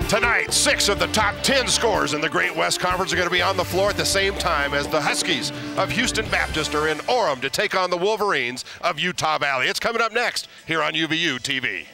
Tonight, 6 of the top 10 scorers in the Great West Conference are going to be on the floor at the same time as the Huskies of Houston Baptist are in Orem to take on the Wolverines of Utah Valley. It's coming up next here on UVU TV.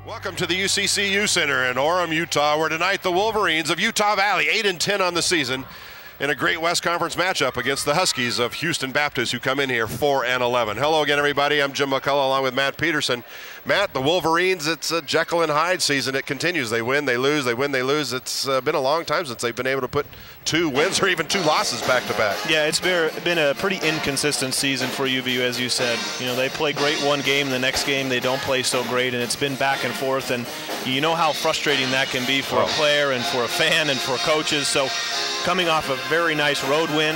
Welcome to the UCCU Center in Orem, Utah, where tonight the Wolverines of Utah Valley, 8-10 on the season, in a Great West Conference matchup against the Huskies of Houston Baptist, who come in here 4-11. Hello again, everybody. I'm Jim McCullough along with Matt Peterson. Matt, the Wolverines, it's a Jekyll and Hyde season. It continues. They win, they lose, they win, they lose. It's been a long time since they've been able to put 2 wins or even 2 losses back to back. Yeah, it's been a pretty inconsistent season for UVU, as you said. You know, they play great one game, the next game they don't play so great, and it's been back and forth. And you know how frustrating that can be for a player and for a fan and for coaches. So coming off a very nice road win,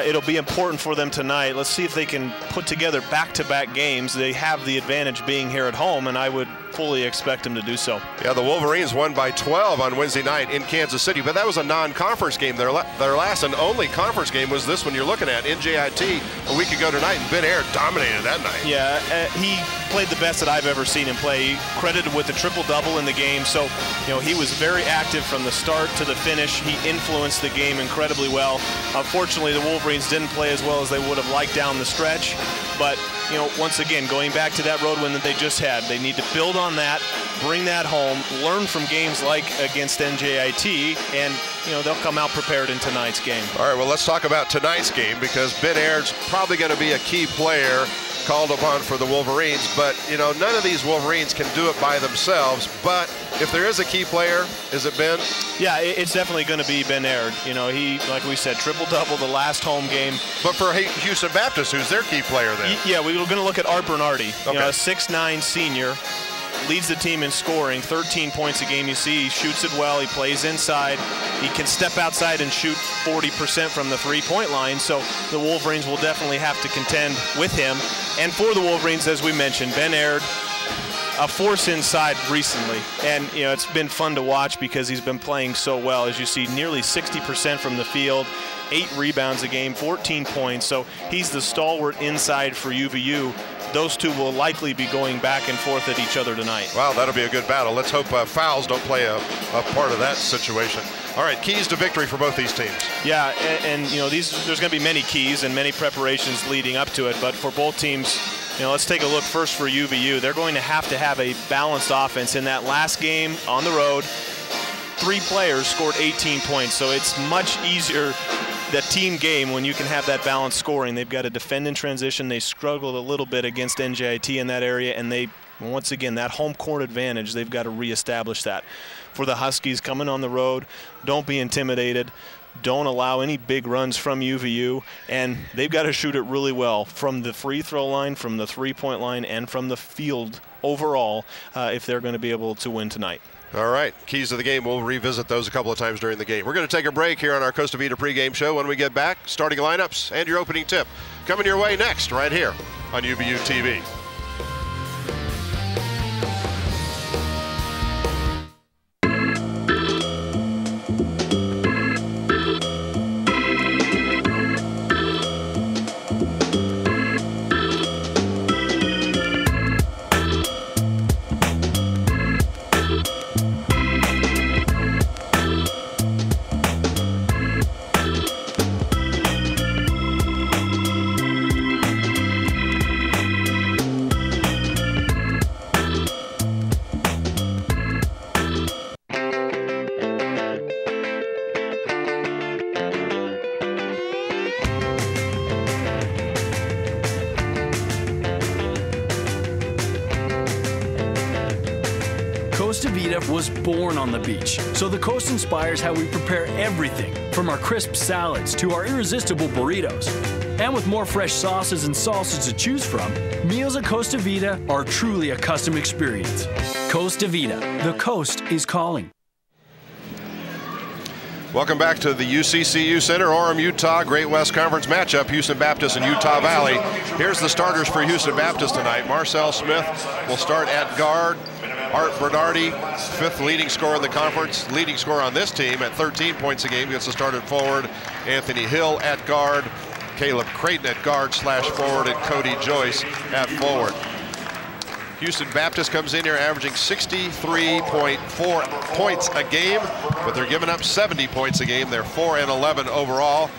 it'll be important for them tonight. Let's see if they can put together back-to-back games. They have the advantage being here at home, and I would fully expect them to do so. Yeah, the Wolverines won by 12 on Wednesday night in Kansas City, but that was a non-conference game. Their last and only conference game was this one you're looking at, NJIT, a week ago tonight, and Ben Aird dominated that night. Yeah, he played the best that I've ever seen him play. Credited with a triple-double in the game, so you know he was very active from the start to the finish. He influenced the game incredibly well. Unfortunately, the Wolverines didn't play as well as they would have liked down the stretch, but you know, once again, going back to that road win that they just had, they need to build on that, bring that home, learn from games like against NJIT, and you know they'll come out prepared in tonight's game. All right, well, let's talk about tonight's game, because Ben Aird's probably going to be a key player called upon for the Wolverines, but you know none of these Wolverines can do it by themselves. But if there is a key player, is it Ben? Yeah, it's definitely going to be Ben Aird. You know, he, like we said, triple-double the last home game. But for Houston Baptist, who's their key player then? Yeah, we were going to look at Art Bernardi, you know, a 6'9" senior. Leads the team in scoring, 13 points a game. You see he shoots it well, he plays inside, he can step outside and shoot 40% from the three-point line, so the Wolverines will definitely have to contend with him. And for the Wolverines, as we mentioned, Ben Aird, a force inside recently, and you know it's been fun to watch because he's been playing so well. As you see, nearly 60% from the field, 8 rebounds a game, 14 points, so he's the stalwart inside for UVU. Those two will likely be going back and forth at each other tonight. Wow, that'll be a good battle. Let's hope fouls don't play a part of that situation. All right, keys to victory for both these teams. Yeah, and you know there's going to be many keys and many preparations leading up to it, but for both teams, you know, let's take a look first for UVU. They're going to have a balanced offense. In that last game on the road, 3 players scored 18 points, so it's much easier, that team game, when you can have that balanced scoring. They've got to defend in transition. They struggled a little bit against NJIT in that area, and they, once again, that home court advantage, they've got to reestablish that. For the Huskies coming on the road, don't be intimidated. Don't allow any big runs from UVU, and they've got to shoot it really well from the free throw line, from the three-point line, and from the field overall if they're going to be able to win tonight. All right, keys to the game, we'll revisit those a couple of times during the game. We're going to take a break here on our Costa Vida pregame show. When we get back, starting lineups and your opening tip coming your way next right here on UVU TV. Costa Vida was born on the beach, so the Coast inspires how we prepare everything, from our crisp salads to our irresistible burritos. And with more fresh sauces and salsas to choose from, meals at Costa Vida are truly a custom experience. Costa Vida, the coast is calling. Welcome back to the UCCU Center, Orem, Utah, Great West Conference matchup, Houston Baptist and Utah Valley. Here's the starters for Houston Baptist tonight. Marcel Smith will start at guard. Art Bernardi, 5th leading scorer in the conference, leading scorer on this team at 13 points a game, gets the start at forward. Anthony Hill at guard. Caleb Creighton at guard/forward, and Cody Joyce at forward. Houston Baptist comes in here averaging 63.4 points a game, but they're giving up 70 points a game. They're 4-11 overall.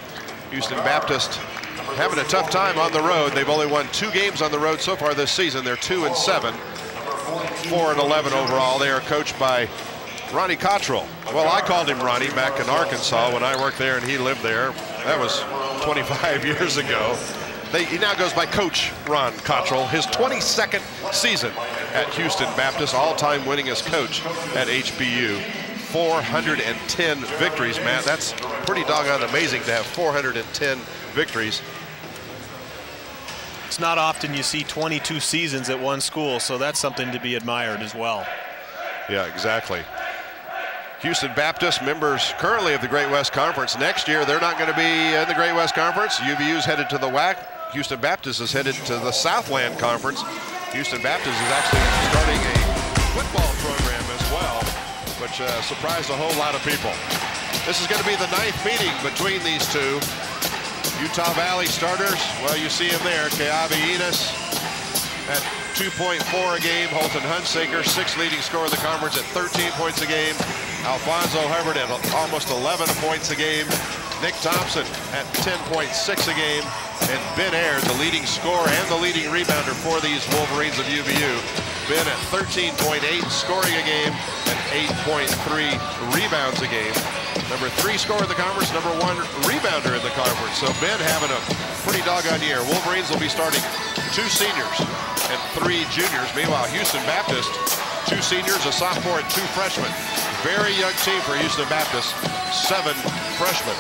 Houston Baptist having a tough time on the road. They've only won 2 games on the road so far this season. They're 2-7, 4-11 overall. They are coached by Ronnie Cottrell. Well, I called him Ronnie back in Arkansas when I worked there and he lived there. That was 25 years ago. He now goes by Coach Ron Cottrell, his 22nd season at Houston Baptist, all-time winningest coach at HBU. 410 victories, Matt. That's pretty doggone amazing to have 410 victories. It's not often you see 22 seasons at one school, so that's something to be admired as well. Yeah, exactly. Houston Baptist, members currently of the Great West Conference. Next year, they're not going to be in the Great West Conference. UVU's headed to the WAC. Houston Baptist is headed to the Southland Conference. Houston Baptist is actually starting a football program as well, which surprised a whole lot of people. This is going to be the 9th meeting between these two. Utah Valley starters, well, you see him there. Keavi Enos at 2.4 a game. Holton Hunsaker, 6th leading scorer in the conference at 13 points a game. Alfonso Hubbard at almost 11 points a game. Nick Thompson at 10.6 a game. And Ben Ayer, the leading scorer and the leading rebounder for these Wolverines of UVU. Ben at 13.8 scoring a game and 8.3 rebounds a game. Number 3 scorer in the conference, number 1 rebounder in the conference. So Ben having a pretty doggone year. Wolverines will be starting 2 seniors and 3 juniors. Meanwhile, Houston Baptist, 2 seniors, a sophomore, and 2 freshmen. Very young team for Houston Baptist, 7 freshmen.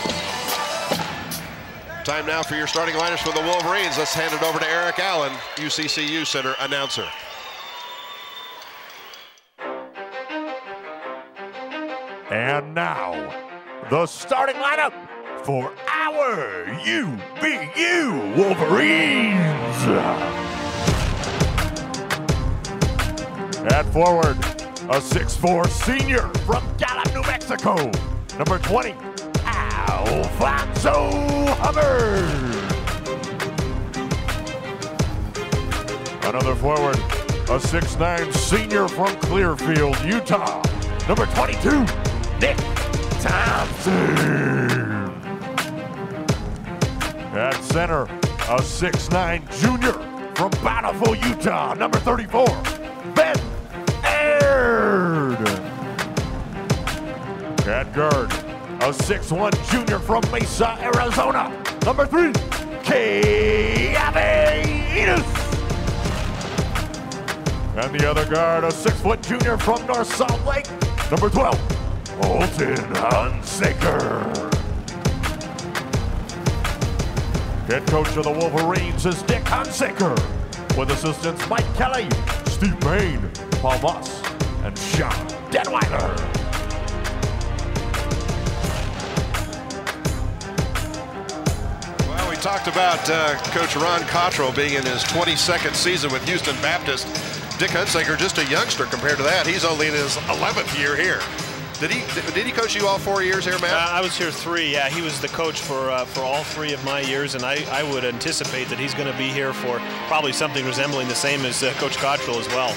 Time now for your starting lineups for the Wolverines. Let's hand it over to Eric Allen, UCCU Center announcer. And now, the starting lineup for our UVU Wolverines. At forward, a 6'4" senior from Gallup, New Mexico, number 20, Alfonso Hubbard. Another forward, a 6'9" senior from Clearfield, Utah, number 22, Nick Thompson. At center, a 6'9" junior from Bountiful, Utah, number 34, Ben Ayer. At guard, a 6'1" junior from Mesa, Arizona, number 3, Keavi Enos. And the other guard, a 6' junior from North Salt Lake, number 12, Holton Hunsaker. Head coach of the Wolverines is Dick Hunsaker, with assistants Mike Kelly, Steve Payne, Paul Moss, and Sean Detweiler. Well, we talked about Coach Ron Cottrell being in his 22nd season with Houston Baptist. Dick Hunsaker, just a youngster compared to that. He's only in his 11th year here. Did he coach you all 4 years here, Matt? I was here 3. Yeah, he was the coach for all 3 of my years, and I would anticipate that he's going to be here for probably something resembling the same as Coach Cottrell as well.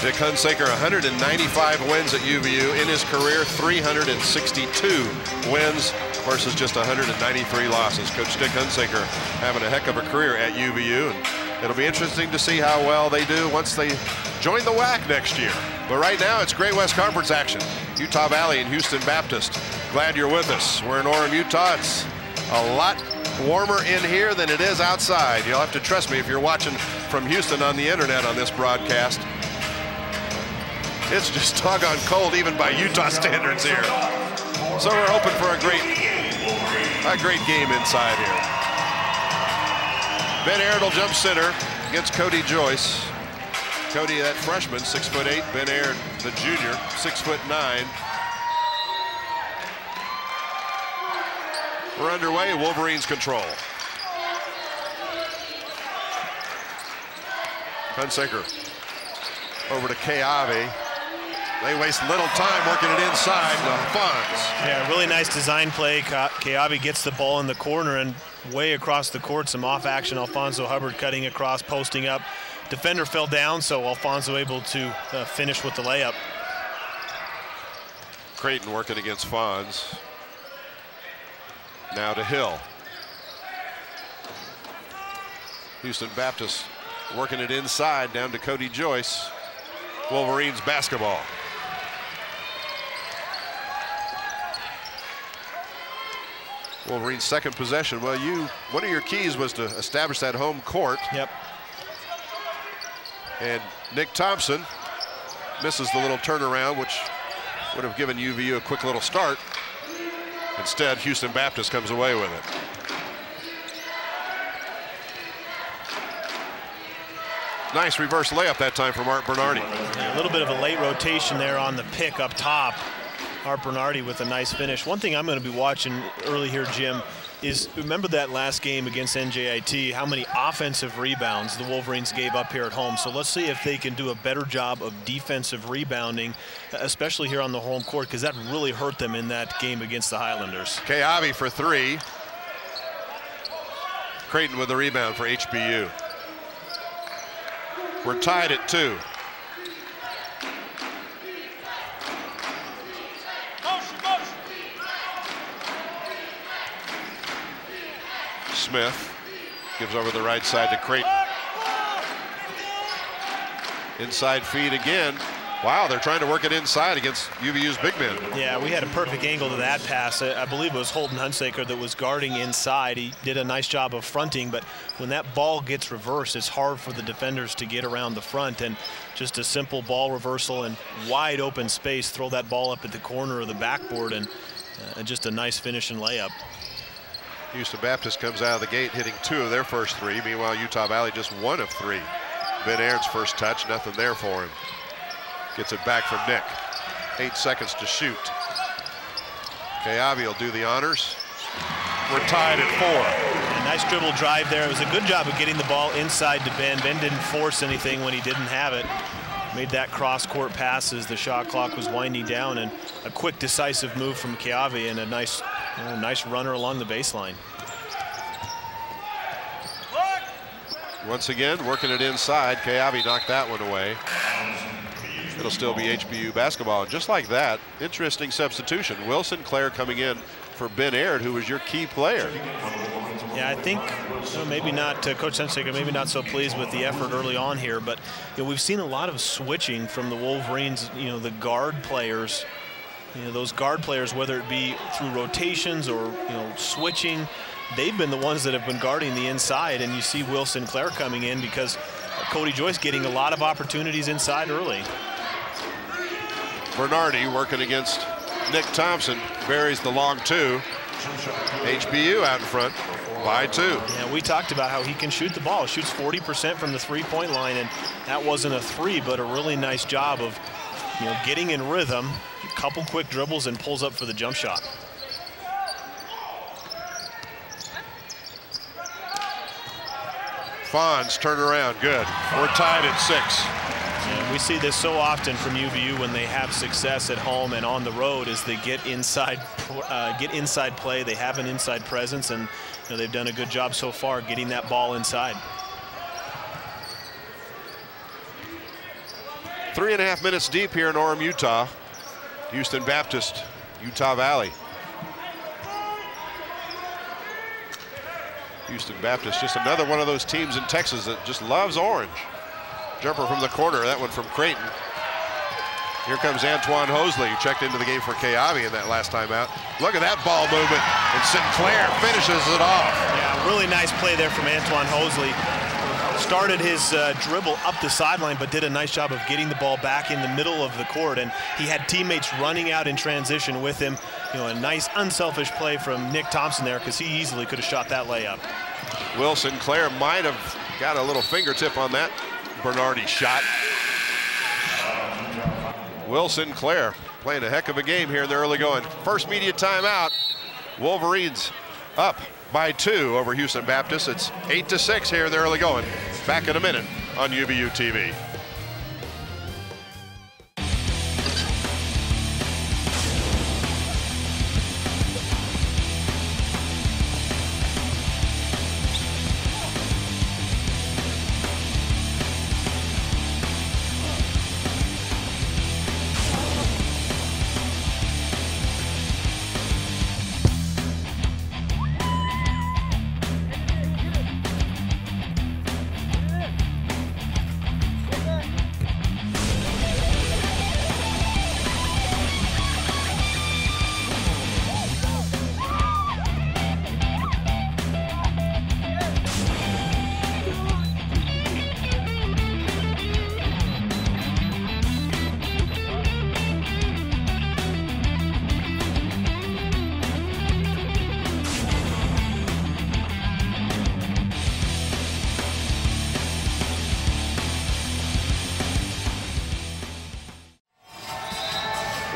Dick Hunsaker, 195 wins at UVU. In his career, 362 wins versus just 193 losses. Coach Dick Hunsaker having a heck of a career at UVU. And it'll be interesting to see how well they do once they join the WAC next year. But right now, it's Great West Conference action. Utah Valley and Houston Baptist. Glad you're with us. We're in Orem, Utah. It's a lot warmer in here than it is outside. You'll have to trust me if you're watching from Houston on the internet on this broadcast. It's just doggone cold even by Utah standards here. So we're hoping for a great game inside here. Ben Aird will jump center against Cody Joyce. Cody, that freshman, 6'8". Ben Aird, the junior, 6'9". We're underway. Wolverines control. Hunsaker over to Keavi. They waste little time working it inside to Fonz. Yeah, really nice design play. Keavi gets the ball in the corner and way across the court. Some off action. Alfonso Hubbard cutting across, posting up. Defender fell down, so Alfonso able to finish with the layup. Creighton working against Fonz. Now to Hill. Houston Baptist working it inside down to Cody Joyce. Wolverines basketball. Wolverines second possession. Well, one of your keys was to establish that home court. Yep. And Nick Thompson misses the little turnaround, which would have given UVU a quick little start. Instead, Houston Baptist comes away with it. Nice reverse layup that time from Art Bernardi. Yeah, a little bit of a late rotation there on the pick up top. Art Bernardi with a nice finish. One thing I'm going to be watching early here, Jim, is remember that last game against NJIT, how many offensive rebounds the Wolverines gave up here at home. So let's see if they can do a better job of defensive rebounding, especially here on the home court, because that really hurt them in that game against the Highlanders. Keavi for three. Creighton with the rebound for HBU. We're tied at 2. Smith gives over the right side to Creighton. Inside feed again. Wow, they're trying to work it inside against UVU's big men. Yeah, we had a perfect angle to that pass. I believe it was Holden Hunsaker that was guarding inside. He did a nice job of fronting, but when that ball gets reversed, it's hard for the defenders to get around the front. And just a simple ball reversal and wide open space, throw that ball up at the corner of the backboard, and just a nice finish and layup. Houston Baptist comes out of the gate hitting 2 of their first 3. Meanwhile, Utah Valley just 1 of 3. Ben Aird's first touch, nothing there for him. Gets it back from Nick. 8 seconds to shoot. Keavi will do the honors. We're tied at 4. A nice dribble drive there. It was a good job of getting the ball inside to Ben. Ben didn't force anything when he didn't have it. Made that cross-court pass as the shot clock was winding down, and a quick, decisive move from Keavi and a nice runner along the baseline. Once again, working it inside. Keavi knocked that one away. It'll still be HBU basketball. And just like that, interesting substitution. Will Sinclair coming in for Ben Aird, who was your key player. Yeah, I think maybe not, Coach Hunsaker, maybe not so pleased with the effort early on here, but we've seen a lot of switching from the Wolverines, the guard players. Those guard players, whether it be through rotations or, switching, they've been the ones that have been guarding the inside, and you see Will Sinclair coming in because Cody Joyce getting a lot of opportunities inside early. Bernardi working against Nick Thompson, buries the long 2. HBU out in front by 2. Yeah, we talked about how he can shoot the ball. Shoots 40% from the three-point line, and that wasn't a 3, but a really nice job of getting in rhythm, a couple quick dribbles, and pulls up for the jump shot. Fonz turn around, good. We're tied at 6. And we see this so often from UVU when they have success at home and on the road, is they get inside play. They have an inside presence, and they've done a good job so far getting that ball inside. 3.5 minutes deep here in Orem, Utah. Houston Baptist, Utah Valley. Houston Baptist, just another one of those teams in Texas that just loves orange. Jumper from the corner, that one from Creighton. Here comes Antoine Hosley, who checked into the game for Keavi in that last time out. Look at that ball movement, and Sinclair finishes it off. Yeah, really nice play there from Antoine Hosley. started his dribble up the sideline, but did a nice job of getting the ball back in the middle of the court, and he had teammates running out in transition with him. You know, a nice unselfish play from Nick Thompson there, because he easily could have shot that layup. Will Sinclair might have got a little fingertip on that Bernardi shot. Will Sinclair playing a heck of a game here in the early going. First media timeout. Wolverines up by 2 over Houston Baptist. It's 8-6 here in the early going. Back in a minute on UVU TV.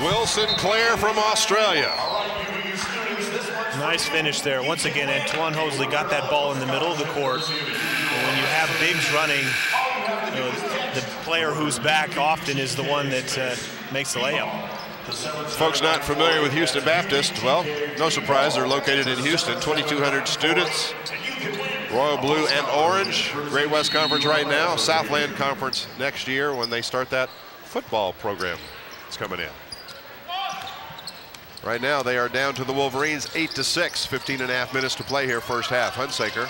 Will Sinclair from Australia. Nice finish there. Once again, Antoine Hosley got that ball in the middle of the court. And when you have bigs running, you know, the player who's back often is the one that makes the layup. Folks not familiar with Houston Baptist, well, no surprise, they're located in Houston. 2,200 students, royal blue and orange. Great West Conference right now, Southland Conference next year when they start that football program. It's coming in. Right now they are down to the Wolverines 8-6, 15.5 minutes to play here first half. Hunsaker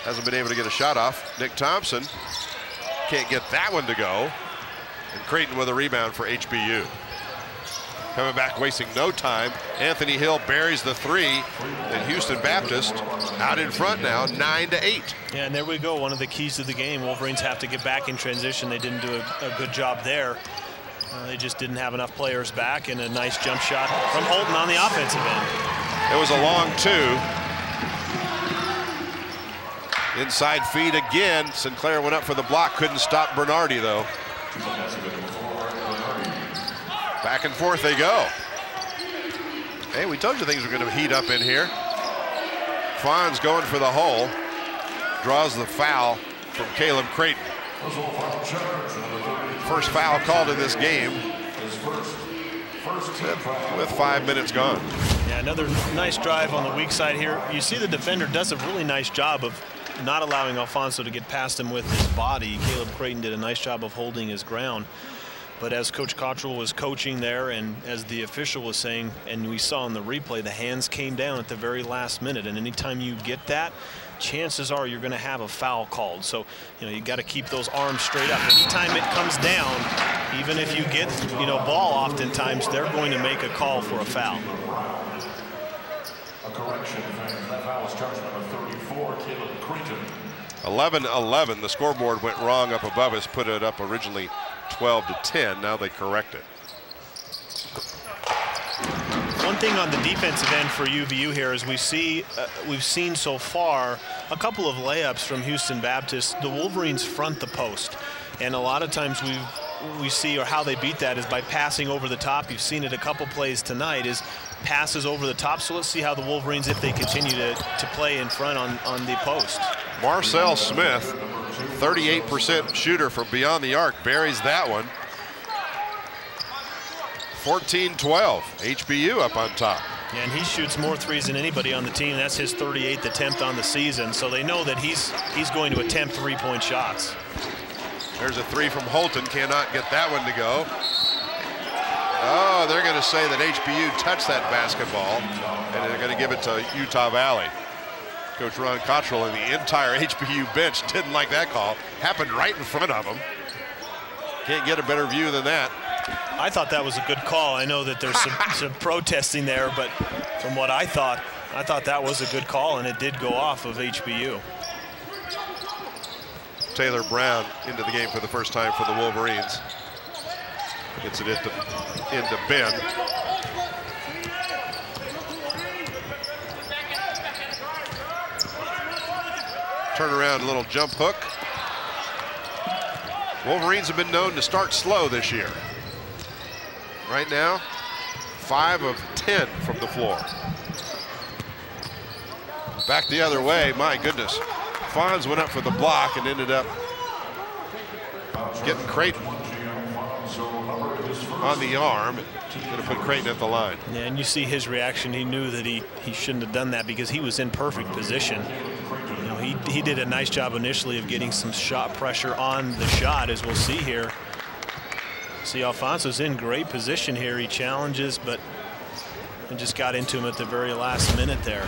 hasn't been able to get a shot off. Nick Thompson can't get that one to go. And Creighton with a rebound for HBU. Coming back, wasting no time. Anthony Hill buries the 3. And Houston Baptist out in front now, 9-8. Yeah, and there we go. One of the keys to the game. Wolverines have to get back in transition. They didn't do a good job there. They just didn't have enough players back, and a nice jump shot from Holton on the offensive end. It was a long 2. Inside feed again. Sinclair went up for the block, couldn't stop Bernardi though. Back and forth they go. Hey, we told you things were going to heat up in here. Fonz going for the hole. Draws the foul from Caleb Creighton. First foul called in this game with 5 minutes gone. Yeah, another nice drive on the weak side here. You see the defender does a really nice job of not allowing Alfonso to get past him with his body. Caleb Creighton did a nice job of holding his ground. But as Coach Cottrell was coaching there, and as the official was saying, and we saw in the replay, the hands came down at the very last minute. And anytime you get that, chances are you're going to have a foul called. So, you know, you got to keep those arms straight up. Anytime it comes down, even if you get, you know, ball, oftentimes they're going to make a call for a foul. A correction, that foul was charge number 34, Caleb Creighton. 11-11. The scoreboard went wrong up above us, put it up originally 12-10. Now they correct it. One thing on the defensive end for UVU here is we've seen so far a couple of layups from Houston Baptist. The Wolverines front the post, and a lot of times we see, or how they beat that is by passing over the top. You've seen it a couple plays tonight, is passes over the top. So let's see how the Wolverines, if they continue to play in front on the post. Marcel Smith, 38% shooter from beyond the arc, buries that one. 14-12, HBU up on top. Yeah, and he shoots more threes than anybody on the team. That's his 38th attempt on the season, so they know that he's going to attempt three-point shots. There's a 3 from Holton, cannot get that one to go. Oh, they're going to say that HBU touched that basketball, and they're going to give it to Utah Valley. Coach Ron Cottrell and the entire HBU bench didn't like that call. Happened right in front of them. Can't get a better view than that. I thought that was a good call. I know that there's some protesting there, but from what I thought that was a good call, and it did go off of HBU. Taylor Brown into the game for the first time for the Wolverines. Gets it into Ben. Turn around, little jump hook. Wolverines have been known to start slow this year. Right now, 5 of 10 from the floor. Back the other way, my goodness. Fonz went up for the block and ended up getting Creighton on the arm. Going to put Creighton at the line. Yeah, and you see his reaction. He knew that he shouldn't have done that because he was in perfect position. You know, he did a nice job initially of getting some shot pressure on the shot, as we'll see here. See, Alfonso's in great position here. He challenges, but and just got into him at the very last minute there.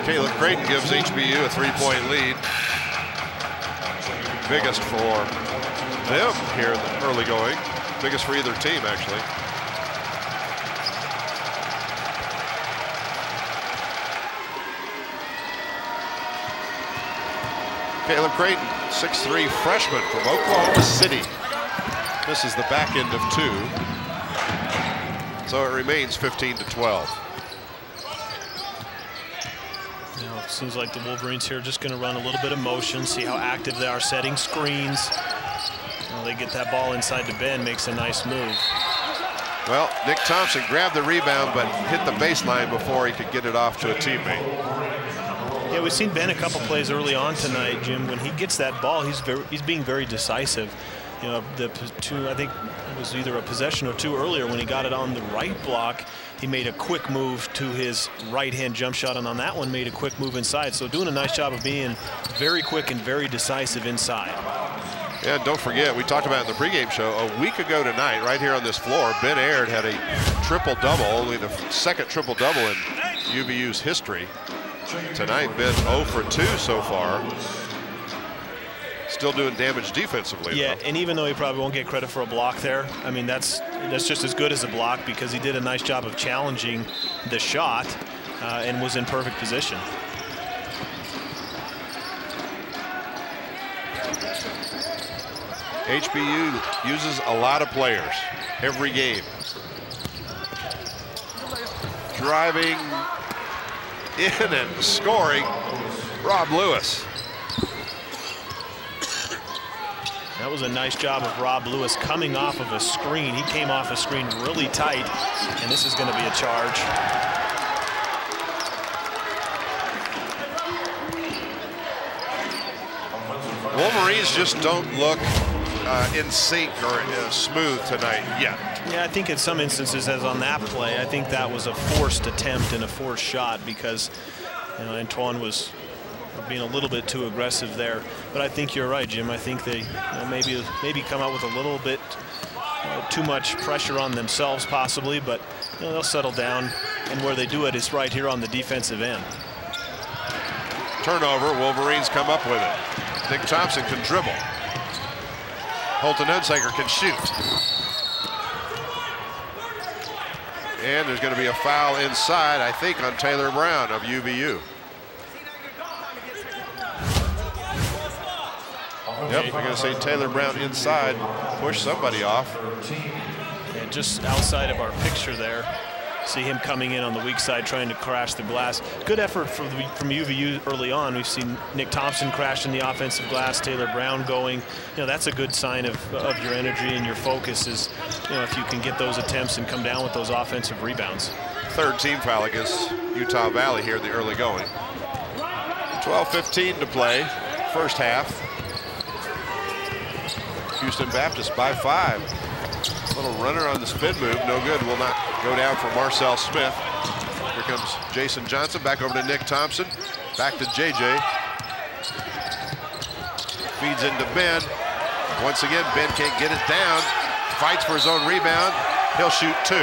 Caleb Creighton gives HBU a 3-point lead. Biggest for them here in the early going. Biggest for either team, actually. Caleb Creighton, 6'3" freshman from Oklahoma City. This is the back end of 2. So it remains 15-12. Seems like the Wolverines here are just going to run a little bit of motion, see how active they are setting screens. Well, they get that ball inside to Ben, makes a nice move. Well, Nick Thompson grabbed the rebound but hit the baseline before he could get it off to a teammate. Yeah, we've seen Ben a couple plays early on tonight, Jim. When he gets that ball, he's being very decisive. You know, I think it was either a possession or 2 earlier when he got it on the right block. He made a quick move to his right-hand jump shot, and on that one made a quick move inside. So doing a nice job of being very quick and very decisive inside. Yeah, and don't forget, we talked about in the pregame show, a week ago tonight, right here on this floor, Ben Aird had a triple-double, only the second triple-double in UVU's history. Tonight, Ben 0 for 2 so far. Still doing damage defensively. Yeah, though. and even though he probably won't get credit for a block there, I mean, that's just as good as a block because he did a nice job of challenging the shot and was in perfect position. HBU uses a lot of players every game. Driving in and scoring, Rob Lewis. That was a nice job of Rob Lewis coming off of a screen. He came off a screen really tight, and this is going to be a charge. Wolverines just don't look in sync or smooth tonight yet. Yeah, I think in some instances, as on that play, I think that was a forced attempt and a forced shot because, you know, Antoine was being a little bit too aggressive there. But I think you're right, Jim. I think they maybe come out with a little bit too much pressure on themselves possibly, but they'll settle down, and where they do it is right here on the defensive end. Turnover, Wolverines come up with it. Nick Thompson can dribble. Holton Hunsaker can shoot. And there's going to be a foul inside, I think, on Taylor Brown of UVU. Yep, they're going to say Taylor Brown inside, push somebody off. And just outside of our picture there, see him coming in on the weak side trying to crash the glass. Good effort from UVU early on. We've seen Nick Thompson crashing the offensive glass, Taylor Brown going. That's a good sign of your energy and your focus is, if you can get those attempts and come down with those offensive rebounds. Third team foul against Utah Valley here in the early going. 12:15 to play, first half. Houston Baptist by 5. Little runner on the spin move, no good. Will not go down for Marcel Smith. Here comes Jason Johnson, back over to Nick Thompson. Back to JJ. Feeds into Ben. Once again, Ben can't get it down. Fights for his own rebound. He'll shoot 2.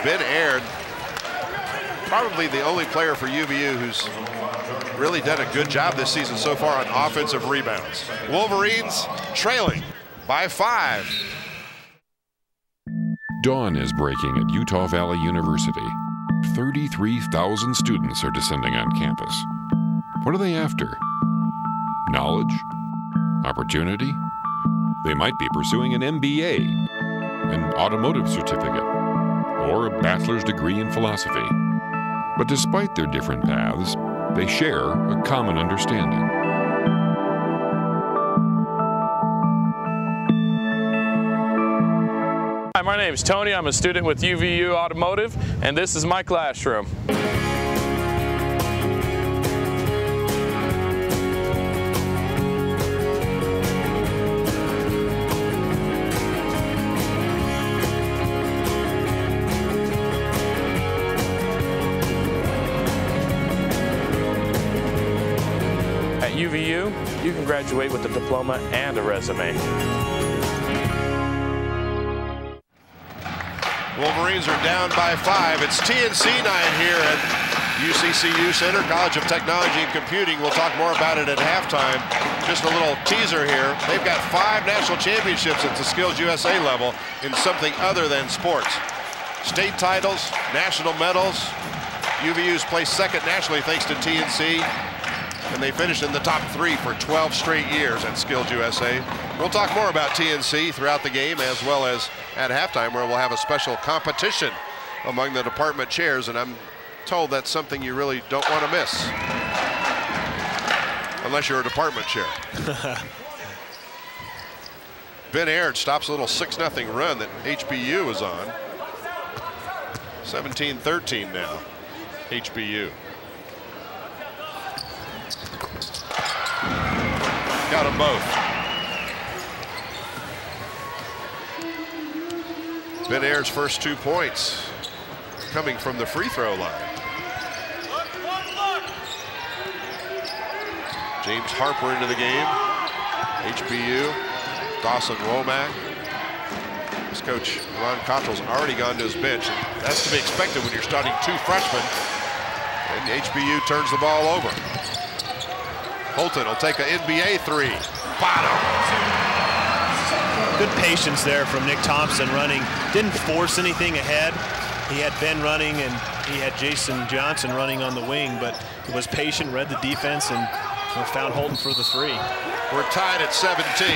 Ben Aird, probably the only player for UVU who's really done a good job this season so far on offensive rebounds. Wolverines trailing by 5. Dawn is breaking at Utah Valley University. 33,000 students are descending on campus. What are they after? Knowledge? Opportunity? They might be pursuing an MBA, an automotive certificate, or a bachelor's degree in philosophy. But despite their different paths, they share a common understanding. Hi, my name is Tony. I'm a student with UVU Automotive, and this is my classroom. At UVU, you can graduate with a diploma and a resume. Wolverines are down by 5. It's TNC night here at UCCU Center, College of Technology and Computing. We'll talk more about it at halftime. Just a little teaser here. They've got 5 national championships at the Skills USA level in something other than sports. State titles, national medals. UVU's placed second nationally thanks to TNC. And they finished in the top 3 for 12 straight years at Skills USA. We'll talk more about TNC throughout the game as well as at halftime, where we'll have a special competition among the department chairs, and I'm told that's something you really don't want to miss. Unless you're a department chair. Ben Aird stops a little 6-0 run that HBU was on. 17-13 now, HBU. Got them both. Ben Aird's first 2 points coming from the free throw line. James Harper into the game. HBU, Dawson Womack. His coach, Ron Cottrell's already gone to his bench. And that's to be expected when you're starting 2 freshmen. And HBU turns the ball over. Holton will take an NBA 3. Bottom. Good patience there from Nick Thompson running. Didn't force anything ahead. He had Ben running and he had Jason Johnson running on the wing, but he was patient, read the defense, and found Holton for the 3. We're tied at 17.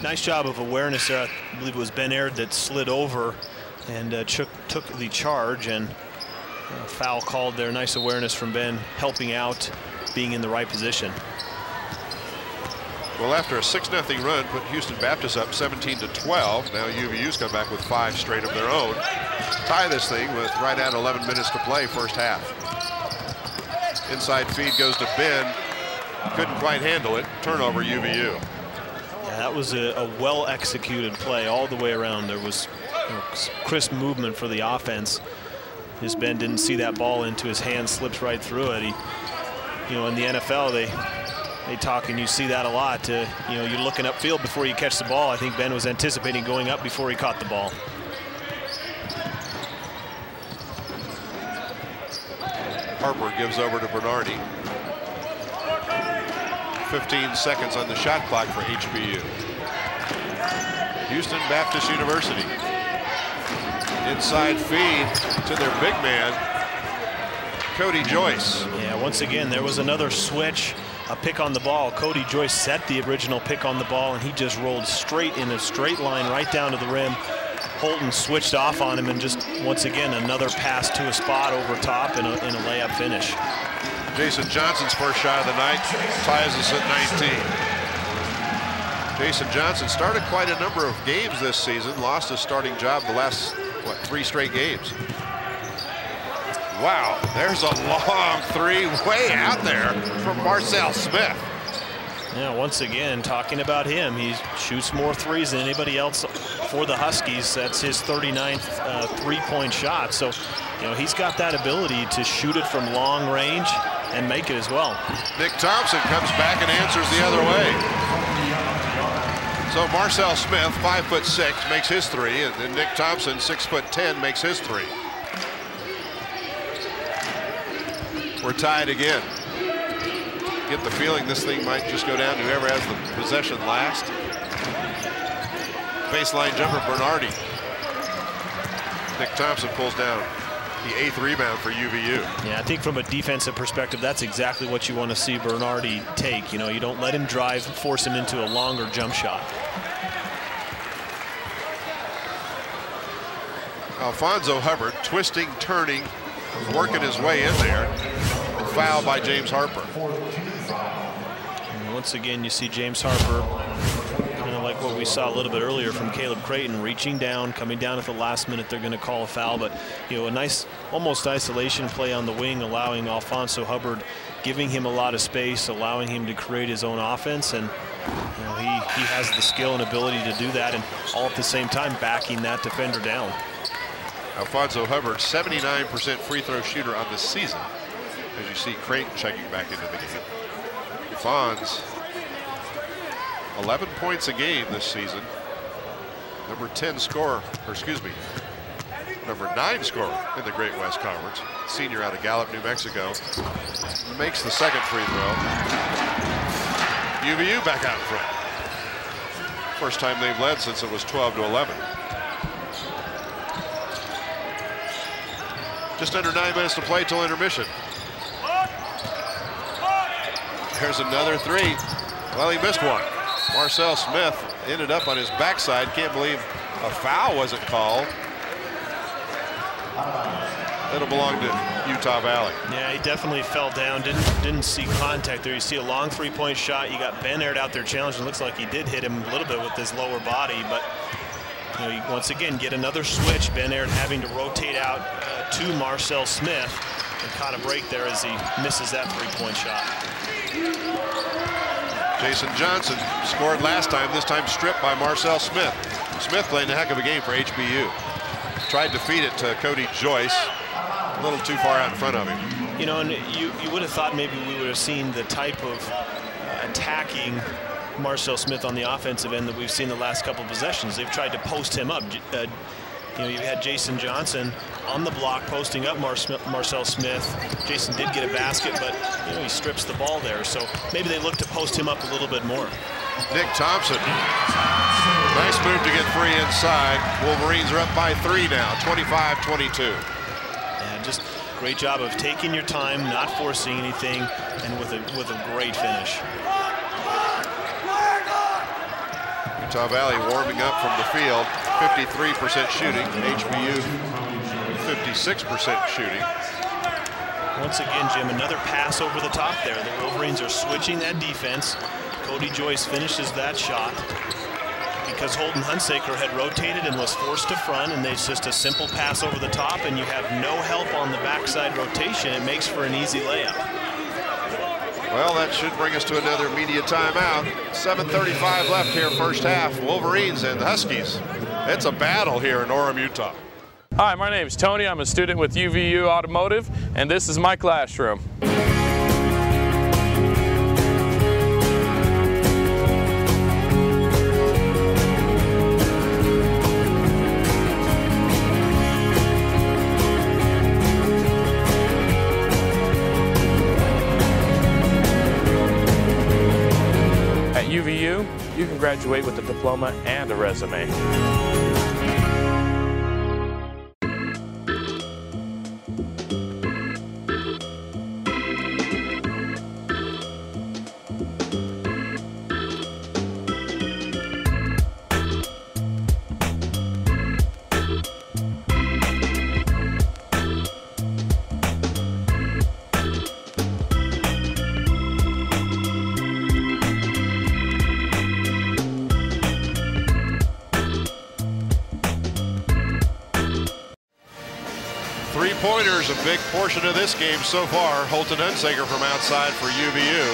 Nice job of awareness there. I believe it was Ben Aird that slid over and took the charge, and foul called there. Nice awareness from Ben, helping out, being in the right position. Well, after a 6-0 run, put Houston Baptist up 17-12. Now UVU's come back with 5 straight of their own. Tie this thing with right at 11 minutes to play, first half. Inside feed goes to Ben. Couldn't quite handle it. Turnover, UVU. Yeah, that was a well-executed play all the way around. There was crisp movement for the offense. Just Ben didn't see that ball into his hand, slips right through it. In the NFL, they talk, and you see that a lot. You're looking upfield before you catch the ball. I think Ben was anticipating going up before he caught the ball. Harper gives over to Bernardi. 15 seconds on the shot clock for HBU. Houston Baptist University. Inside feed to their big man, Cody Joyce. Yeah, once again, there was another switch. A pick on the ball. Cody Joyce set the original pick on the ball, and he just rolled straight in a straight line right down to the rim. Holton switched off on him, and just once again another pass to a spot over top and a layup finish. Jason Johnson's first shot of the night ties us at 19. Jason Johnson started quite a number of games this season, lost his starting job the last 3 straight games. Wow, there's a long 3 way out there from Marcel Smith. Yeah, once again, talking about him, he shoots more 3s than anybody else for the Huskies. That's his 39th 3-point shot. So, he's got that ability to shoot it from long range and make it as well. Nick Thompson comes back and answers the other way. So Marcel Smith, 5'6", makes his 3, and then Nick Thompson, 6'10", makes his 3. We're tied again. Get the feeling this thing might just go down to whoever has the possession last. Baseline jumper, Bernardi. Nick Thompson pulls down the 8th rebound for UVU. Yeah, I think from a defensive perspective, that's exactly what you want to see Bernardi take. You know, you don't let him drive, force him into a longer jump shot. Alfonso Hubbard twisting, turning, working his way in there. Foul by James Harper. And once again, you see James Harper, kind of like what we saw a little bit earlier from Caleb Creighton, reaching down, coming down at the last minute. They're going to call a foul, but you know, a nice, almost isolation play on the wing, allowing Alfonso Hubbard, giving him a lot of space, allowing him to create his own offense, and you know, he has the skill and ability to do that, and all at the same time backing that defender down. Alfonso Hubbard, 79% free throw shooter on the season. As you see Creighton checking back into the game. Fonz, 11 points a game this season. Number 10 scorer, or excuse me, number 9 scorer in the Great West Conference. Senior out of Gallup, New Mexico. Makes the second free throw. UVU back out in front. First time they've led since it was 12-11. Just under 9 minutes to play till intermission. There's another three. Well, he missed one. Marcel Smith ended up on his backside. Can't believe a foul wasn't called. It'll belong to Utah Valley. Yeah, he definitely fell down. Didn't see contact there. You see a long three-point shot. You got Ben Aird out there challenging. Looks like he did hit him a little bit with his lower body, but you know, you once again get another switch. Ben Aird having to rotate out to Marcel Smith, and caught a break there as he misses that three-point shot. Jason Johnson scored last time, this time stripped by Marcel Smith. Smith playing a heck of a game for HBU. Tried to feed it to Cody Joyce, a little too far out in front of him. You know, and you would have thought maybe we would have seen the type of attacking Marcel Smith on the offensive end that we've seen the last couple of possessions. They've tried to post him up. You know, you had Jason Johnson on the block posting up Marcel Smith. Jason did get a basket, but you know, he strips the ball there. So maybe they look to post him up a little bit more. Nick Thompson. Nice move to get free inside. Wolverines are up by 3 now, 25-22. Yeah, just great job of taking your time, not forcing anything, and with a great finish. Utah Valley warming up from the field, 53% shooting. HBU 56% shooting. Once again, Jim, another pass over the top there. The Wolverines are switching that defense. Cody Joyce finishes that shot because Holden Hunsaker had rotated and was forced to front, and it's just a simple pass over the top, and you have no help on the backside rotation. It makes for an easy layup. Well, that should bring us to another media timeout. 7:35 left here, first half. Wolverines and the Huskies. It's a battle here in Orem, Utah. Hi, my name is Tony. I'm a student with UVU Automotive, and this is my classroom. At UVU, you can graduate with a diploma and a resume. 3-pointers, a big portion of this game so far. Holden Hunsaker from outside for UVU.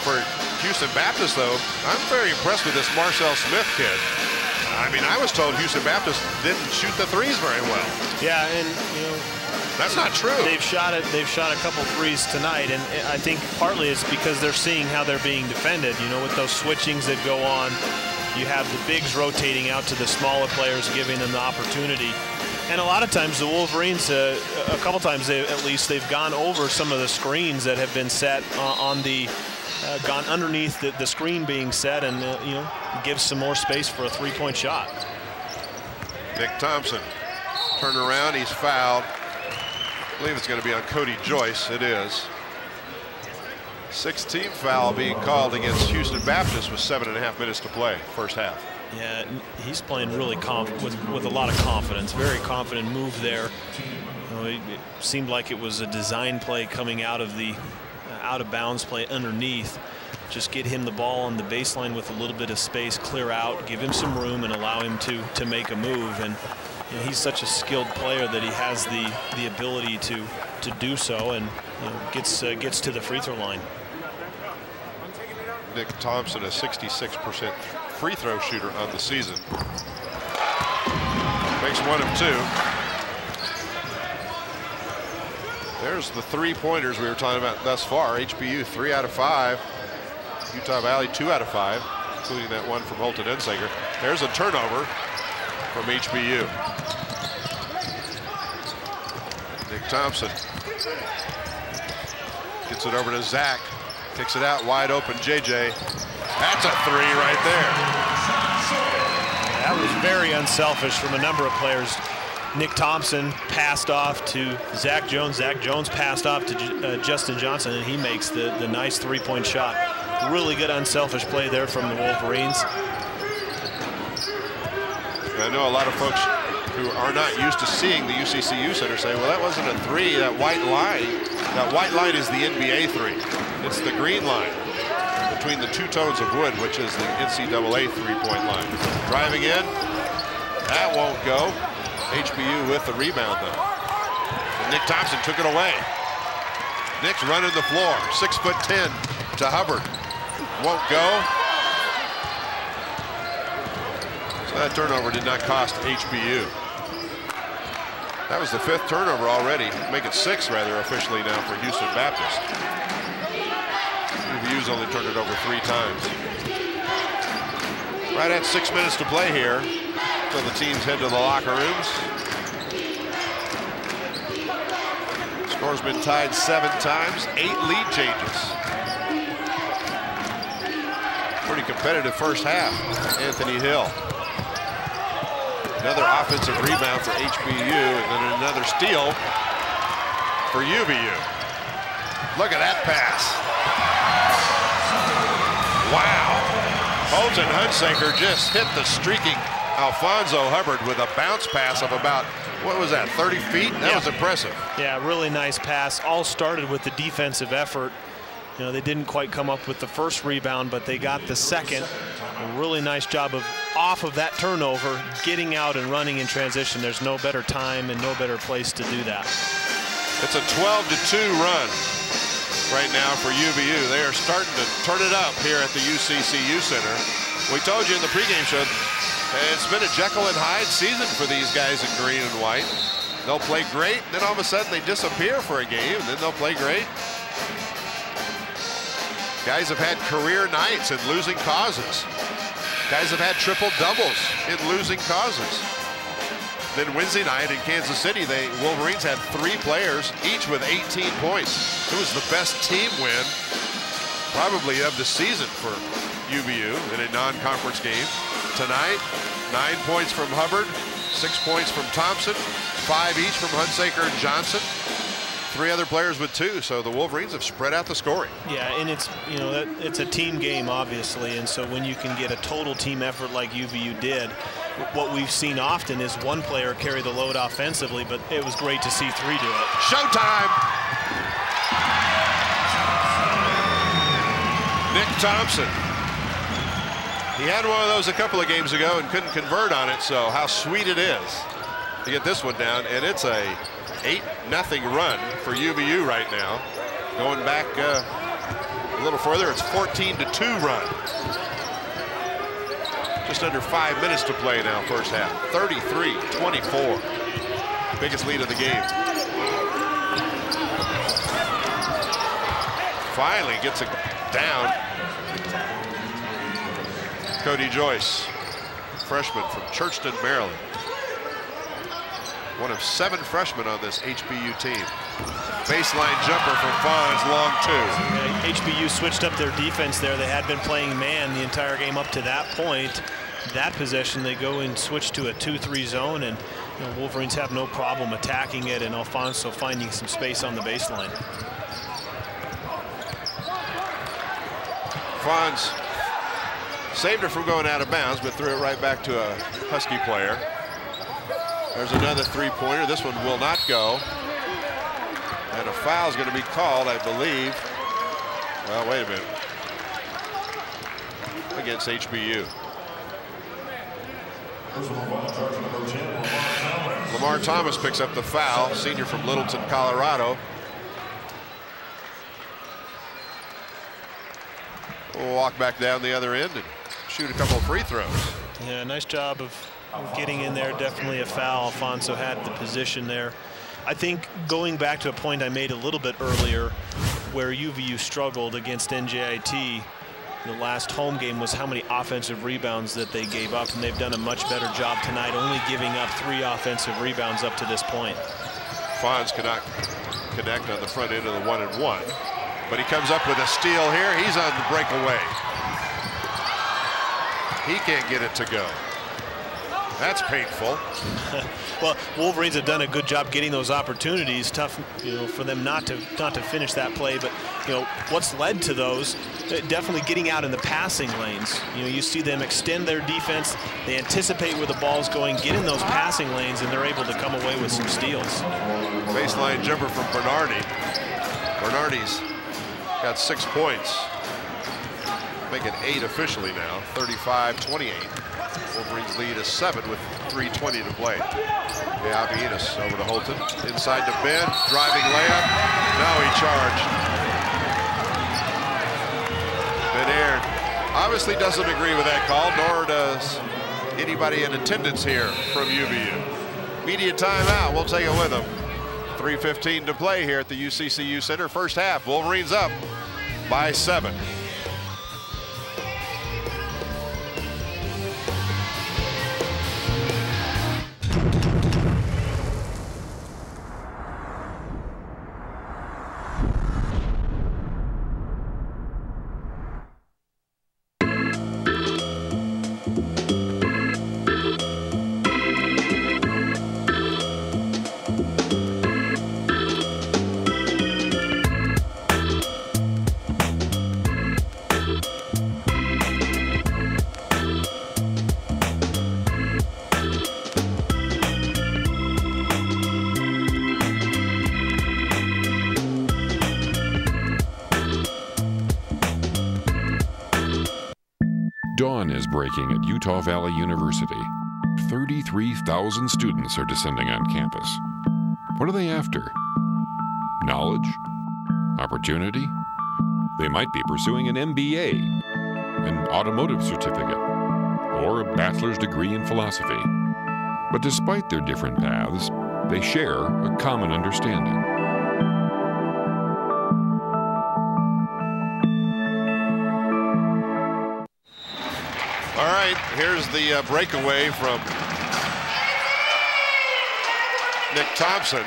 For Houston Baptist, though, I'm very impressed with this Marcel Smith kid. I mean, I was told Houston Baptist didn't shoot the threes very well. Yeah, and you know, that's not true. They've shot it. They've shot a couple threes tonight, and I think partly it's because they're seeing how they're being defended. You know, with those switchings that go on, you have the bigs rotating out to the smaller players, giving them the opportunity. And a lot of times the Wolverines, a couple times at least, they've gone over some of the screens that have been set on the gone underneath the screen being set and, you know, gives some more space for a three-point shot. Nick Thompson, turn around, he's fouled. I believe it's going to be on Cody Joyce. It is. 16th foul being called against Houston Baptist with 7.5 minutes to play, first half. Yeah, he's playing really with a lot of confidence. Very confident move there. You know, it seemed like it was a design play coming out of the out of bounds play underneath. Just get him the ball on the baseline with a little bit of space, clear out, give him some room, and allow him to make a move. And you know, he's such a skilled player that he has the ability to do so, and you know, gets to the free throw line. Nick Thompson, a 66% free throw shooter on the season. Makes 1 of 2. There's the three-pointers we were talking about thus far. HBU 3 out of 5. Utah Valley 2 out of 5, including that one from Holton Ensager. There's a turnover from HBU. Nick Thompson gets it over to Zach. Kicks it out wide open. JJ. That's a 3 right there. That was very unselfish from a number of players. Nick Thompson passed off to Zach Jones. Zach Jones passed off to Justin Johnson, and he makes the nice three-point shot. Really good unselfish play there from the Wolverines. I know a lot of folks who are not used to seeing the UCCU Center say, well, that wasn't a 3, that white line is the NBA 3. It's the green line between the two tones of wood, which is the NCAA three-point line. Driving in, that won't go. HBU with the rebound though. And Nick Thompson took it away. Nick's running the floor, 6'10" to Hubbard. Won't go. So that turnover did not cost HBU. That was the 5th turnover already. Make it 6 rather officially now for Houston Baptist. UVU's only turned it over 3 times. Right at 6 minutes to play here. So the teams head to the locker rooms. Score's been tied 7 times, 8 lead changes. Pretty competitive first half. Anthony Hill. Another offensive rebound for HBU, and then another steal for UVU. Look at that pass. Wow. Holton Hunsaker just hit the streaking Alfonso Hubbard with a bounce pass of about, what was that, 30 feet? That was impressive. Yeah, really nice pass. All started with the defensive effort. You know, they didn't quite come up with the first rebound, but they got the second. A really nice job of, off of that turnover, getting out and running in transition. There's no better time and no better place to do that. It's a 12-2 run right now for UVU. They are starting to turn it up here at the UCCU Center. We told you in the pregame show, it's been a Jekyll and Hyde season for these guys in green and white. They'll play great, then all of a sudden they disappear for a game, and then they'll play great. Guys have had career nights in losing causes. Guys have had triple doubles in losing causes. Then Wednesday night in Kansas City, the Wolverines had 3 players, each with 18 points. It was the best team win, probably of the season for UVU in a non-conference game. Tonight, 9 points from Hubbard, 6 points from Thompson, 5 each from Hunsaker and Johnson. 3 other players with 2, so the Wolverines have spread out the scoring. Yeah, and it's, you know, it's a team game, obviously, and so when you can get a total team effort like UVU did, what we've seen often is one player carry the load offensively, but it was great to see 3 do it. Showtime! Nick Thompson. He had one of those a couple of games ago and couldn't convert on it, so how sweet it is to get this one down, and it's a 8-0 run for UVU right now. Going back a little further, it's 14-2 run. Just under 5 minutes to play now, first half. 33-24. Biggest lead of the game. Finally gets it down. Cody Joyce, freshman from Churchton, Maryland. One of 7 freshmen on this HBU team. Baseline jumper from Fonz, long 2. Yeah, HBU switched up their defense there. They had been playing man the entire game up to that point. That possession, they go and switch to a 2-3 zone, and Wolverines have no problem attacking it, and Alfonso finding some space on the baseline. Fonz saved it from going out of bounds, but threw it right back to a Husky player. There's another 3-pointer. This one will not go. And a foul is going to be called, I believe. Well, wait a minute. Against HBU. Lamar Thomas picks up the foul, senior from Littleton, Colorado. We'll walk back down the other end and shoot a couple of free throws. Yeah, nice job of getting in there. Definitely a foul. Alfonso had the position there. I think going back to a point I made a little bit earlier where UVU struggled against NJIT, the last home game, was how many offensive rebounds that they gave up, and they've done a much better job tonight, only giving up 3 offensive rebounds up to this point. Fonz cannot connect on the front end of the 1-and-1, but he comes up with a steal here. He's on the breakaway. He can't get it to go. That's painful. Well, Wolverines have done a good job getting those opportunities. Tough, for them not to finish that play. But what's led to those? Definitely getting out in the passing lanes. You see them extend their defense. They anticipate where the ball's going, get in those passing lanes, and they're able to come away with some steals. Baseline jumper from Bernardi. Bernardi's got 6 points. Making 8 officially now. 35-28. Wolverines lead is 7 with 3:20 to play. Avinas over to Holton. Inside to Ben. Driving layup. Now he charged. Ben Aird obviously doesn't agree with that call, nor does anybody in attendance here from UVU. Media timeout. We'll take it with them. 3:15 to play here at the UCCU Center. First half. Wolverines up by 7. Dawn is breaking at Utah Valley University. 33,000 students are descending on campus. What are they after? Knowledge? Opportunity? They might be pursuing an MBA, an automotive certificate, or a bachelor's degree in philosophy. But despite their different paths, they share a common understanding. All right, here's the breakaway from Nick Thompson.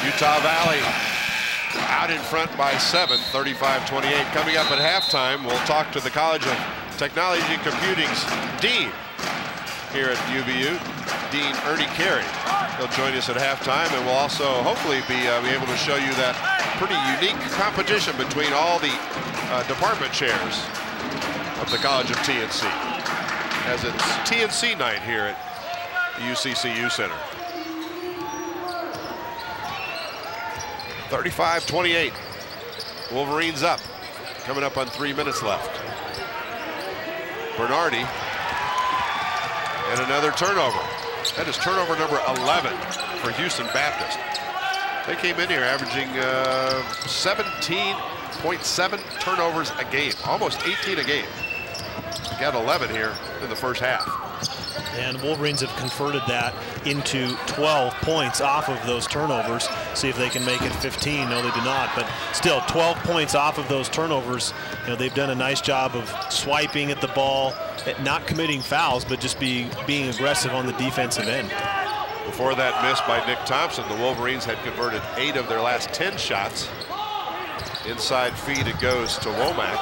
Utah Valley out in front by 7, 35-28. Coming up at halftime, we'll talk to the College of Technology and Computing's dean here at UVU, Dean Ernie Carey. He'll join us at halftime, and we'll also hopefully be able to show you that pretty unique competition between all the department chairs of the College of TNC, as it's TNC night here at the UCCU Center. 35-28. Wolverines up. Coming up on 3 minutes left. Bernardi. And another turnover. That is turnover number 11 for Houston Baptist. They came in here averaging 17.7 turnovers a game, almost 18 a game. Got 11 here in the first half. And the Wolverines have converted that into 12 points off of those turnovers. See if they can make it 15. No, they do not. But still, 12 points off of those turnovers. You know, they've done a nice job of swiping at the ball, at not committing fouls, but just being aggressive on the defensive end. Before that miss by Nick Thompson, the Wolverines had converted 8 of their last 10 shots. Inside feed, it goes to Womack.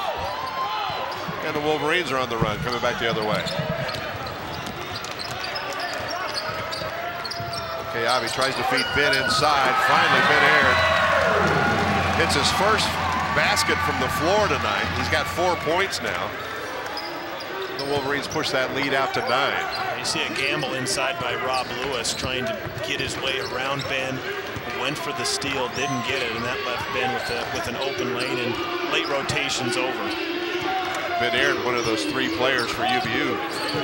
And the Wolverines are on the run, coming back the other way. Kayabi tries to feed Ben inside. Finally, Ben Aird hits his first basket from the floor tonight. He's got 4 points now. The Wolverines push that lead out to 9. You see a gamble inside by Rob Lewis trying to get his way around Ben. Went for the steal, didn't get it, and that left Ben with an open lane, and late rotation's over. Ben Aird, one of those 3 players for UVU,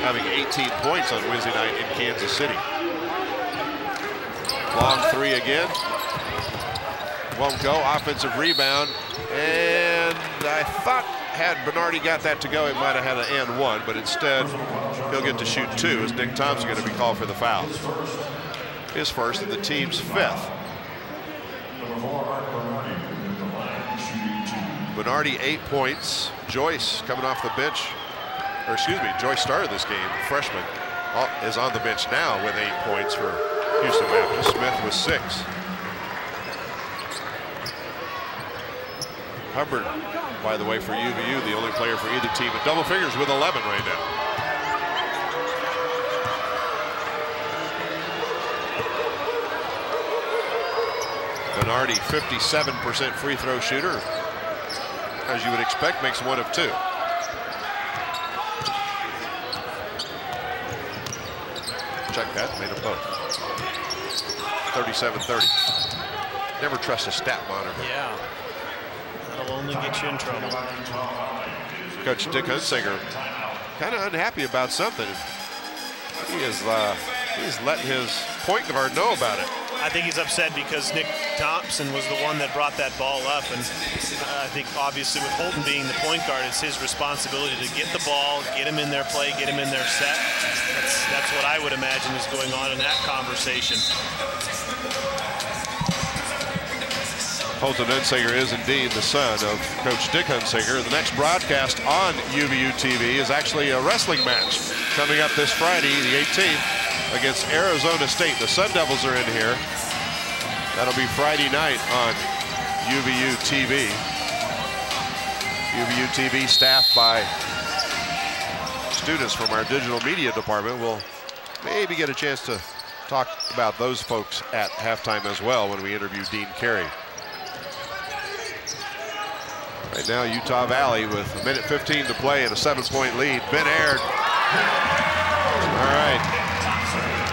having 18 points on Wednesday night in Kansas City. Long 3 again. Won't go. Offensive rebound. And I thought had Bernardi got that to go, he might have had an and 1, but instead he'll get to shoot 2 as Nick Thompson going to be called for the foul. His first and the team's 5th. Bernardi 8 points. Joyce coming off the bench. Or excuse me, Joyce started this game. Freshman is on the bench now with 8 points for Houston Baptist. Smith with 6. Hubbard, by the way, for UVU, the only player for either team in double figures with 11 right now. Bernardi, 57% free throw shooter. As you would expect, makes 1 of 2. Check that, made them both. 37-30. Never trust a stat monitor. Yeah, that'll only get you in trouble. Coach Dick Hunsaker kind of unhappy about something. He's letting his point guard know about it. I think he's upset because Nick Thompson was the one that brought that ball up, and I think obviously with Holton being the point guard, it's his responsibility to get the ball, get him in their play, get him in their set. That's what I would imagine is going on in that conversation. Holton Hunsaker is indeed the son of Coach Dick Hunsaker. The next broadcast on UVU TV is actually a wrestling match coming up this Friday, the 18th. Against Arizona State. The Sun Devils are in here. That'll be Friday night on UVU TV. UVU TV staffed by students from our digital media department. We'll maybe get a chance to talk about those folks at halftime as well when we interview Dean Carey. Right now, Utah Valley with 1:15 to play and a 7-point lead. Ben Aird. All right.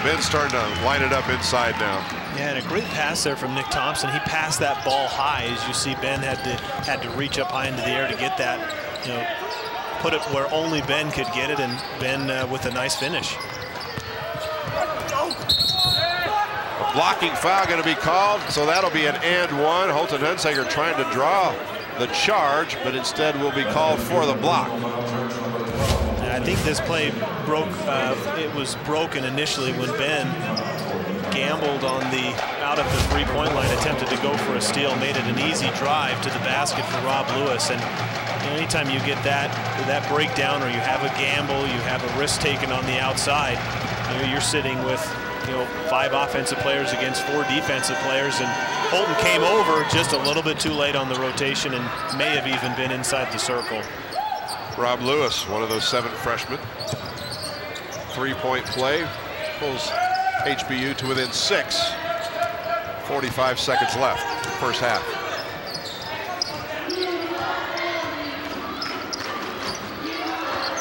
Ben's starting to line it up inside now. Yeah, and a great pass there from Nick Thompson. He passed that ball high. As you see, Ben had to reach up high into the air to get that. You know, put it where only Ben could get it, and Ben with a nice finish. A blocking foul going to be called, so that'll be an and 1. Holton Hunsaker trying to draw the charge, but instead will be called for the block. I think this play broke. It was broken initially when Ben gambled on the out of the three-point line, attempted to go for a steal, made it an easy drive to the basket for Rob Lewis. And anytime you get that breakdown, or you have a gamble, you have a risk taken on the outside, you're sitting with 5 offensive players against 4 defensive players, and Holton came over just a little bit too late on the rotation and may have even been inside the circle. Rob Lewis, one of those 7 freshmen. 3-point play, pulls HBU to within 6. 45 seconds left, first half.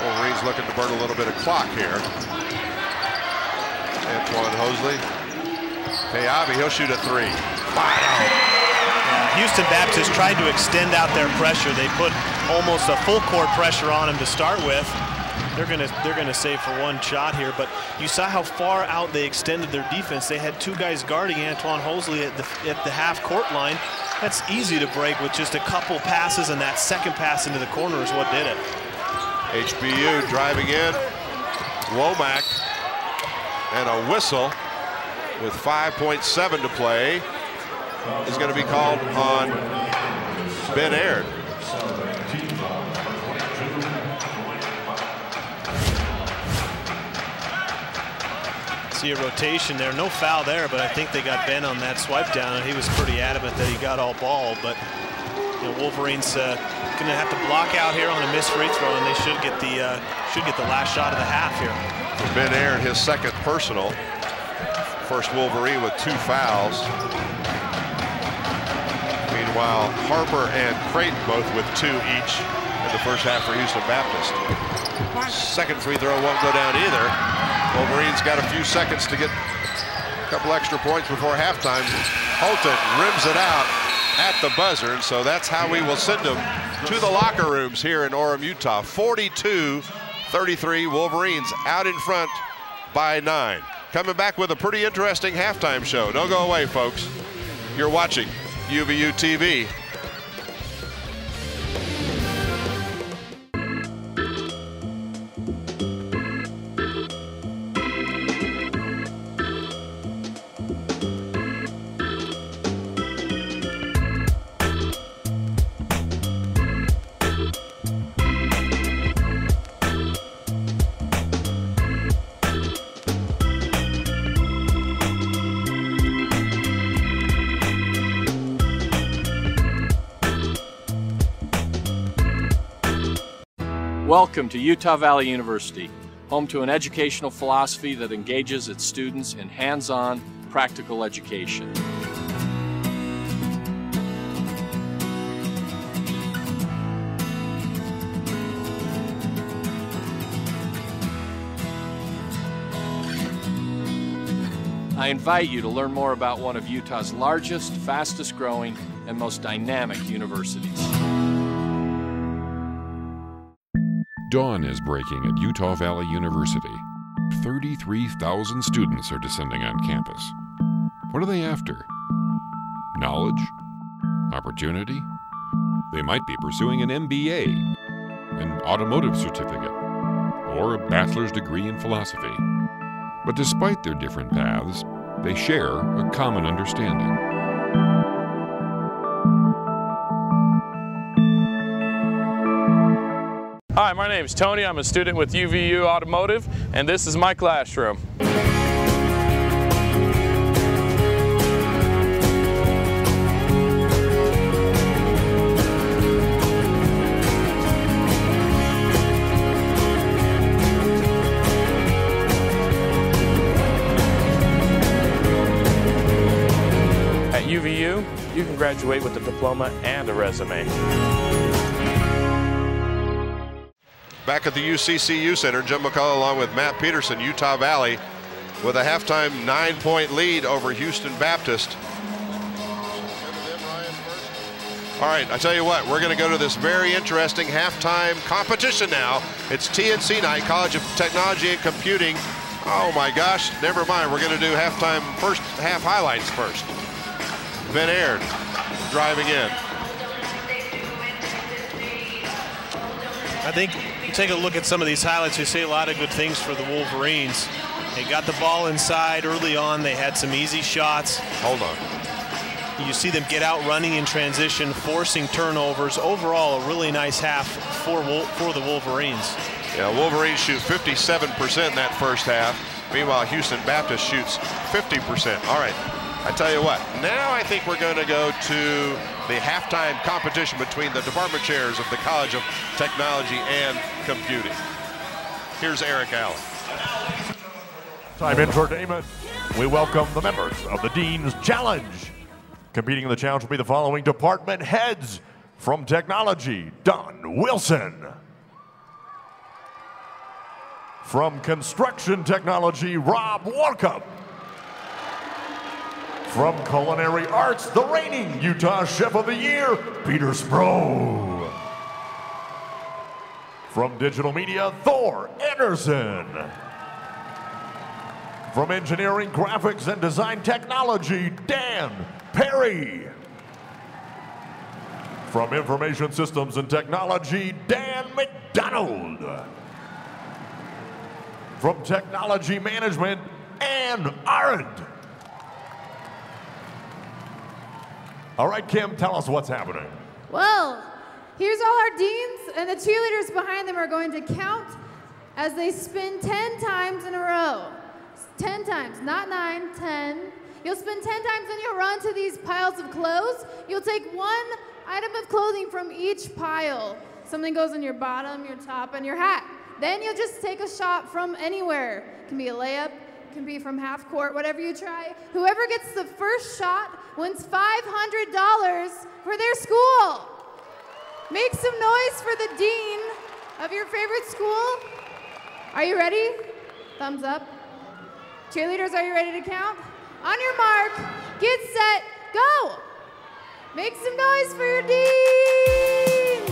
Wolverines looking to burn a little bit of clock here. Antoine Hosley. Kayabi, he'll shoot a 3. Wow. Houston Baptist tried to extend out their pressure. They put almost a full court pressure on him to start with. They're gonna save for 1 shot here, but you saw how far out they extended their defense. They had 2 guys guarding Antoine Hosley at the half court line. That's easy to break with just a couple passes, and that second pass into the corner is what did it. HBU driving in. Womack and a whistle with 5.7 to play is going to be called on Ben Aird. See a rotation there, no foul there, but I think they got Ben on that swipe down, and he was pretty adamant that he got all ball. But you know, Wolverines going to have to block out here on a missed free throw, and they should get the last shot of the half here. Ben Aird, his second personal. First Wolverine with 2 fouls. Meanwhile, Harper and Creighton both with 2 each in the first half for Houston Baptist. Second free throw won't go down either. Wolverines got a few seconds to get a couple extra points before halftime. Holton rims it out at the buzzer, and so that's how we will send them to the locker rooms here in Orem, Utah. 42-33, Wolverines out in front by 9. Coming back with a pretty interesting halftime show. Don't go away, folks. You're watching UVU TV. Welcome to Utah Valley University, home to an educational philosophy that engages its students in hands-on, practical education. I invite you to learn more about one of Utah's largest, fastest growing, and most dynamic universities. Dawn is breaking at Utah Valley University. 33,000 students are descending on campus. What are they after? Knowledge? Opportunity? They might be pursuing an MBA, an automotive certificate, or a bachelor's degree in philosophy. But despite their different paths, they share a common understanding. Hi, my name is Tony. I'm a student with UVU Automotive, and this is my classroom. At UVU, you can graduate with a diploma and a resume. Back at the UCCU Center, Jim McCullough along with Matt Peterson, Utah Valley, with a halftime 9-point lead over Houston Baptist. All right, I tell you what, we're going to go to this very interesting halftime competition now. It's TNC night, College of Technology and Computing. Oh my gosh, never mind. We're going to do halftime first half highlights first. Ben Aird driving in. I think take a look at some of these highlights. We see a lot of good things for the Wolverines. They got the ball inside early on. They had some easy shots. Hold on. You see them get out running in transition, forcing turnovers. Overall, a really nice half for the Wolverines. Yeah, Wolverines shoot 57% in that first half. Meanwhile, Houston Baptist shoots 50%. All right, I tell you what, now I think we're going to go to the halftime competition between the department chairs of the College of Technology and Computing. Here's Eric Allen. Time entertainment. We welcome the members of the Dean's Challenge. Competing in the challenge will be the following department heads. From Technology, Don Wilson. From Construction Technology, Rob Warkup. From Culinary Arts, the reigning Utah Chef of the Year, Peter Spro. From Digital Media, Thor Anderson. From Engineering, Graphics, and Design Technology, Dan Perry. From Information Systems and Technology, Dan McDonald. From Technology Management, and Arend. All right, Kim, tell us what's happening. Well, here's all our deans, and the cheerleaders behind them are going to count as they spin 10 times in a row. 10 times, not 9, 10. You'll spin 10 times and you'll run to these piles of clothes. You'll take one item of clothing from each pile. Something goes in your bottom, your top, and your hat. Then you'll just take a shot from anywhere. It can be a layup, it can be from half court, whatever you try. Whoever gets the first shot wins $500 for their school. Make some noise for the dean of your favorite school. Are you ready? Thumbs up. Cheerleaders, are you ready to count? On your mark, get set, go! Make some noise for your deans!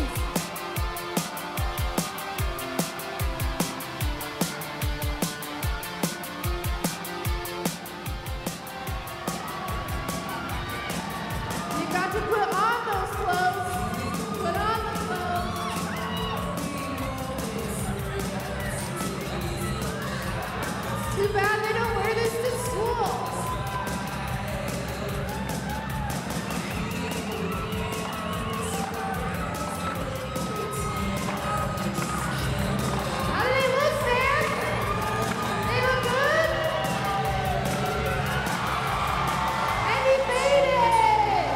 You got to put on those clothes. Put on the clothes. Too bad they don't wear this to school. How do they look, Sam? They look good? And he made it!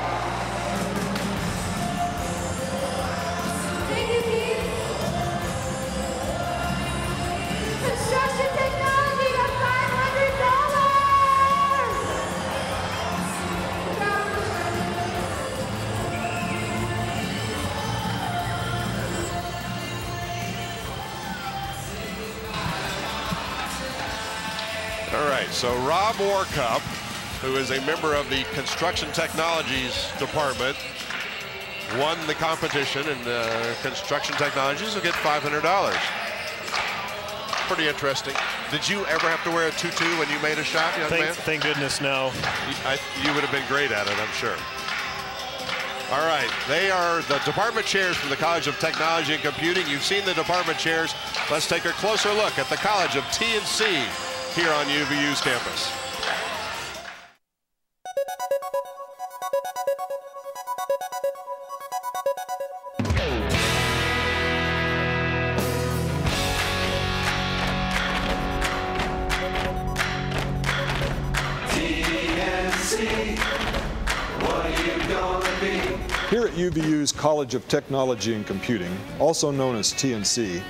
Thank you, Keith. Construction technology got $500! All right, so Rob Warcup, who is a member of the Construction Technologies Department, won the competition, and Construction Technologies will get $500. Pretty interesting. Did you ever have to wear a tutu when you made a shot, young man? Thank goodness, no. You would have been great at it, I'm sure. All right, they are the department chairs from the College of Technology and Computing. You've seen the department chairs. Let's take a closer look at the College of T&C here on UVU's campus. Here at UVU's College of Technology and Computing, also known as T&C,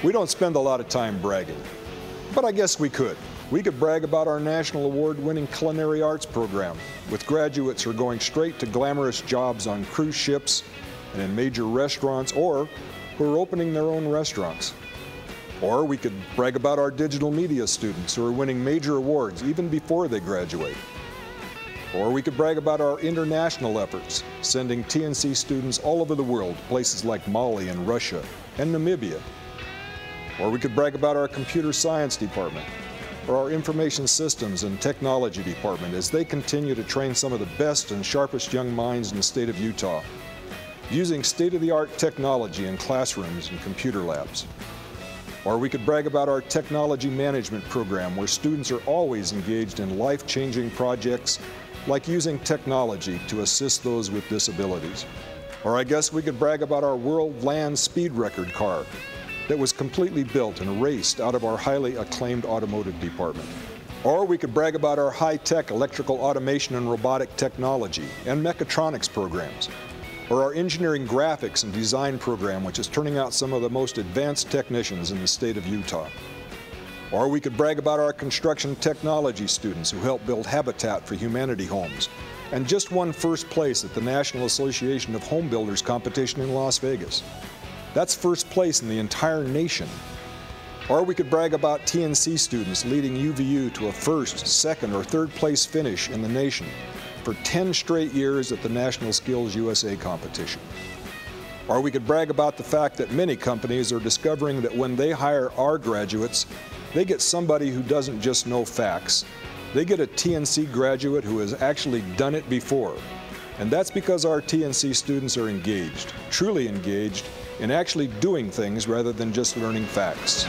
we don't spend a lot of time bragging. But I guess we could. We could brag about our national award-winning culinary arts program, with graduates who are going straight to glamorous jobs on cruise ships and in major restaurants, or who are opening their own restaurants. Or we could brag about our digital media students who are winning major awards even before they graduate. Or we could brag about our international efforts, sending T&C students all over the world, places like Mali and Russia and Namibia. Or we could brag about our computer science department, or our information systems and technology department as they continue to train some of the best and sharpest young minds in the state of Utah, using state-of-the-art technology in classrooms and computer labs. Or we could brag about our technology management program, where students are always engaged in life-changing projects like using technology to assist those with disabilities. Or I guess we could brag about our world land speed record car that was completely built and raced out of our highly acclaimed automotive department. Or we could brag about our high-tech electrical automation and robotic technology and mechatronics programs. Or our engineering graphics and design program, which is turning out some of the most advanced technicians in the state of Utah. Or we could brag about our construction technology students who help build Habitat for Humanity homes and just won first place at the National Association of Home Builders competition in Las Vegas. That's first place in the entire nation. Or we could brag about T&C students leading UVU to a first, second, or third place finish in the nation for 10 straight years at the National Skills USA competition. Or we could brag about the fact that many companies are discovering that when they hire our graduates, they get somebody who doesn't just know facts. They get a T&C graduate who has actually done it before. And that's because our T&C students are engaged, truly engaged, in actually doing things rather than just learning facts.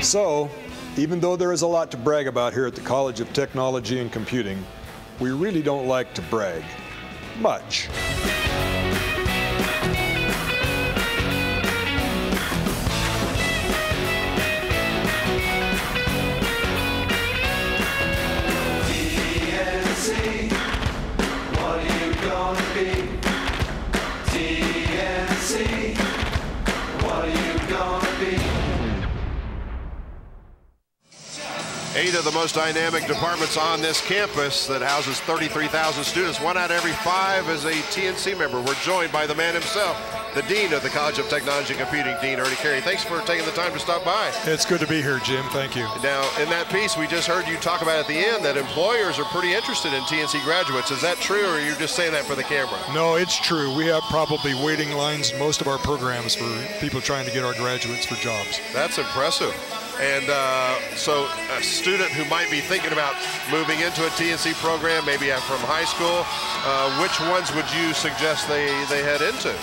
So, Even though there is a lot to brag about here at the College of Technology and Computing, we really don't like to brag much. TNC, what are you gonna be? TNC, what are you gonna be? 8 of the most dynamic departments on this campus that houses 33,000 students. 1 out of every 5 is a TNC member. We're joined by the man himself, the Dean of the College of Technology and Computing, Dean Ernie Carey. Thanks for taking the time to stop by. It's good to be here, Jim. Thank you. Now, in that piece, we just heard you talk about at the end that employers are pretty interested in TNC graduates. Is that true, or are you just saying that for the camera? No, it's true. We have probably waiting lines in most of our programs for people trying to get our graduates for jobs. That's impressive. And so a student who might be thinking about moving into a TNC program, maybe from high school, which ones would you suggest they head into?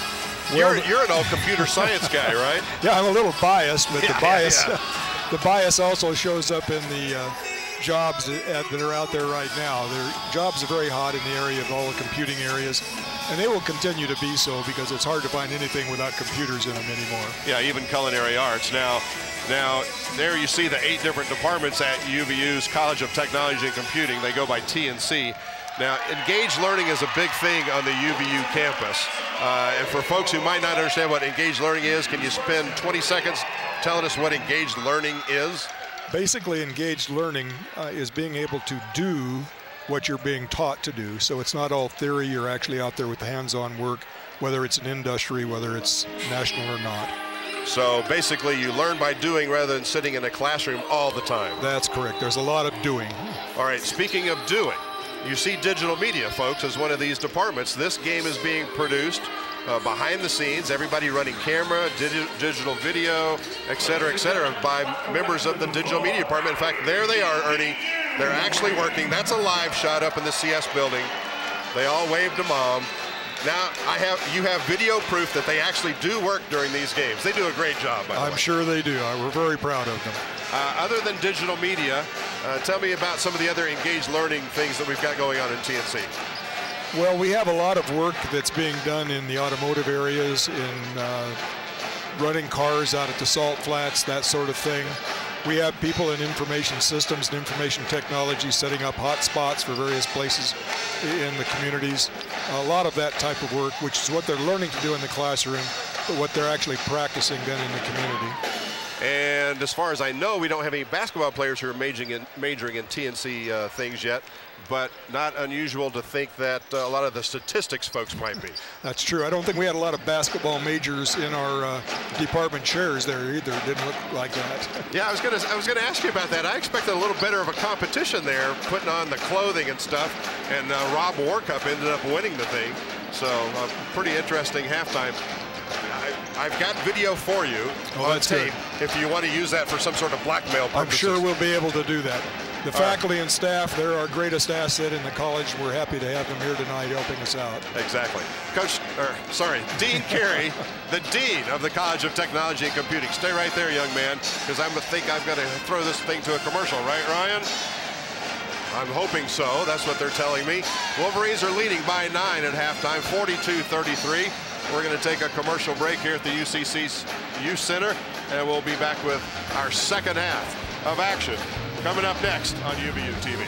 Well, you're an old computer science guy, right? Yeah, I'm a little biased, but the bias also shows up in the jobs that are out there right now. Their jobs are very hot in the area of all the computing areas, and they will continue to be so because it's hard to find anything without computers in them anymore. Yeah, even culinary arts. Now there you see the 8 different departments at UVU's College of Technology and Computing. They go by TNC. Now, engaged learning is a big thing on the UVU campus. And for folks who might not understand what engaged learning is, can you spend 20 seconds telling us what engaged learning is? Basically, engaged learning is being able to do what you're being taught to do. So it's not all theory. You're actually out there with the hands-on work, whether it's an industry, whether it's national or not. So basically you learn by doing rather than sitting in a classroom all the time. That's correct. There's a lot of doing. All right, speaking of doing, you see digital media, folks, as one of these departments. This game is being produced behind the scenes, everybody running camera, digital video, et cetera, by members of the digital media department. In fact, there they are, Ernie. They're actually working. That's a live shot up in the CS building. They all waved to Mom. Now, you have video proof that they actually do work during these games. They do a great job, by the way. I'm sure they do. We're very proud of them. Other than digital media, tell me about some of the other engaged learning things that we've got going on in TNC. Well, we have a lot of work that's being done in the automotive areas, in running cars out at the salt flats, that sort of thing. We have people in information systems and information technology setting up hot spots for various places in the communities. A lot of that type of work, which is what they're learning to do in the classroom, but what they're actually practicing then in the community. And as far as I know, we don't have any basketball players who are majoring in TNC things yet, but not unusual to think that a lot of the statistics folks might be. That's true. I don't think we had a lot of basketball majors in our department chairs there either. It didn't look like that. Yeah, I was gonna ask you about that. I expected a little better of a competition there, putting on the clothing and stuff, and Rob Warcup ended up winning the thing. So pretty interesting halftime. I've got video for you on tape if you want to use that for some sort of blackmail purposes. I'm sure we'll be able to do that. The faculty and staff, they're our greatest asset in the college. We're happy to have them here tonight helping us out. Exactly. Dean Carey, the Dean of the College of Technology and Computing. Stay right there, young man, because I think I've got to throw this thing to a commercial, right, Ryan? I'm hoping so. That's what they're telling me. Wolverines are leading by 9 at halftime, 42-33. We're going to take a commercial break here at the UCC's Youth Center, and we'll be back with our second half of action coming up next on UVU TV.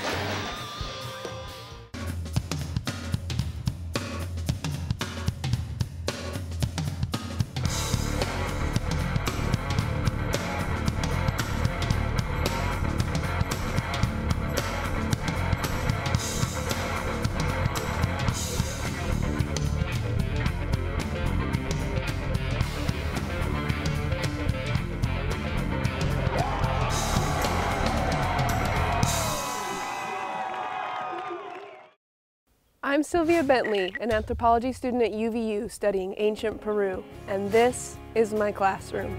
I'm Sylvia Bentley, an anthropology student at UVU studying ancient Peru, and this is my classroom.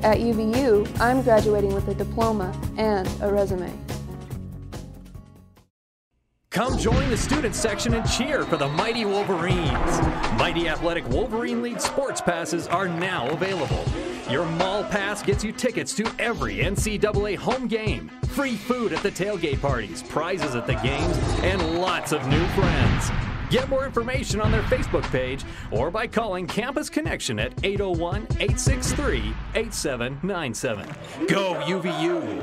At UVU, I'm graduating with a diploma and a resume. Come join the student section and cheer for the Mighty Wolverines. Mighty Athletic Wolverine League sports passes are now available. Your mall pass gets you tickets to every NCAA home game, free food at the tailgate parties, prizes at the games, and lots of new friends. Get more information on their Facebook page or by calling Campus Connection at 801-863-8797. Go UVU!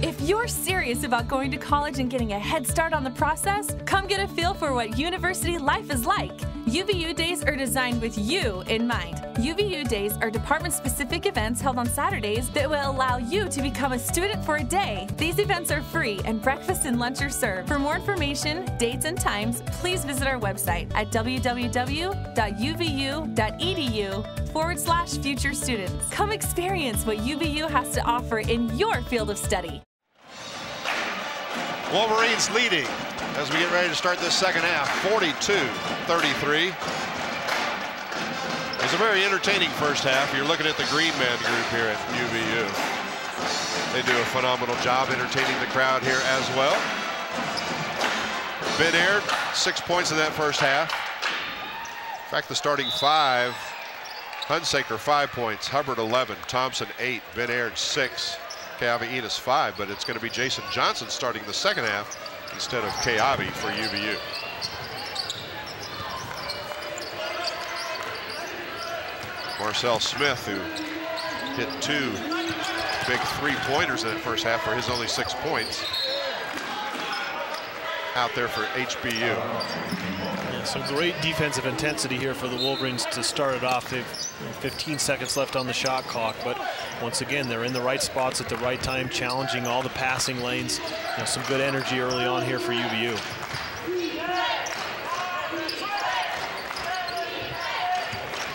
If you're serious about going to college and getting a head start on the process, come get a feel for what university life is like. UVU Days are designed with you in mind. UVU Days are department-specific events held on Saturdays that will allow you to become a student for a day. These events are free and breakfast and lunch are served. For more information, dates, and times, please visit our website at www.uvu.edu/future students. Come experience what UVU has to offer in your field of study. Wolverines leading as we get ready to start this second half, 42-33. It's a very entertaining first half. You're looking at the Green Man group here at UVU. They do a phenomenal job entertaining the crowd here as well. Ben Aird, 6 points in that first half. In fact, the starting five, Hunsaker 5 points, Hubbard 11, Thompson 8, Ben Aird 6. Keavi Enos 5, but it's going to be Jason Johnson starting the second half instead of Keavi for UVU. Marcel Smith, who hit 2 big 3-pointers in that first half for his only 6 points, out there for HBU. Yeah, some great defensive intensity here for the Wolverines to start it off. They've 15 seconds left on the shot clock, but once again, they're in the right spots at the right time, challenging all the passing lanes. Some good energy early on here for UVU.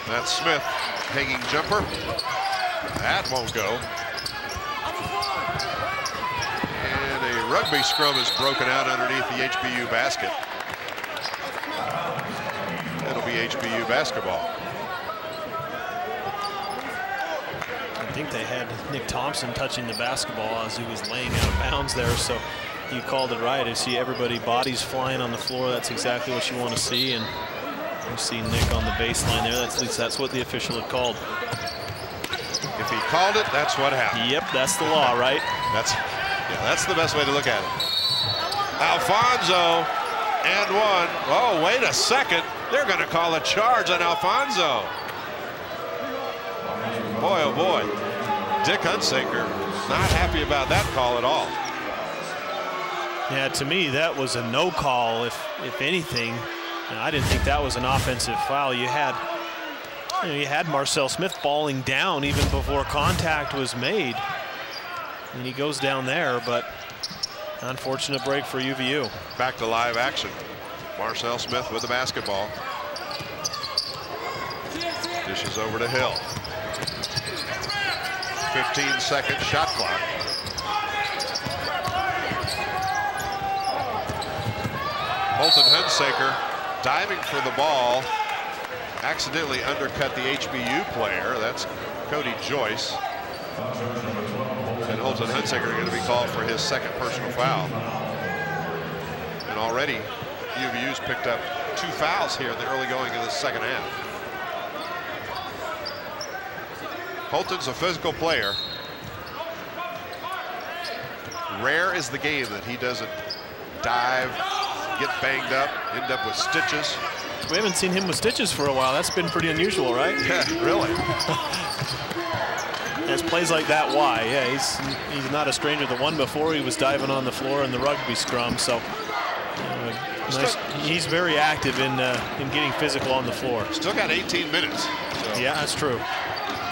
That's Smith, hanging jumper. That won't go. And a rugby scrum is broken out underneath the HBU basket. It'll be HBU basketball. I think they had Nick Thompson touching the basketball as he was laying out of bounds there, so you called it right. You see everybody bodies flying on the floor. That's exactly what you want to see, and you see Nick on the baseline there. At least that's what the official had called. If he called it, that's what happened. Yep, that's the law, right? That's the best way to look at it. Alfonso and one. Oh, wait a second. They're going to call a charge on Alfonso. Boy, oh boy. Dick Hunsaker not happy about that call at all. Yeah, to me, that was a no call, if anything. I didn't think that was an offensive foul. You had Marcel Smith falling down even before contact was made. And he goes down there, but unfortunate break for UVU. Back to live action. Marcel Smith with the basketball. Dishes over to Hill. 15-second shot clock. Holton Hunsaker diving for the ball. Accidentally undercut the HBU player. That's Cody Joyce. And Holton Hunsaker going to be called for his second personal foul. And already UVU's picked up 2 fouls here in the early going of the second half. Holton's a physical player. Rare is the game that he doesn't dive, get banged up, end up with stitches. We haven't seen him with stitches for a while. That's been pretty unusual, right? Yeah, really. As plays like that, why? Yeah, he's not a stranger. The one before, he was diving on the floor in the rugby scrum. So he's very active in getting physical on the floor. Still got 18 minutes. So yeah, that's true.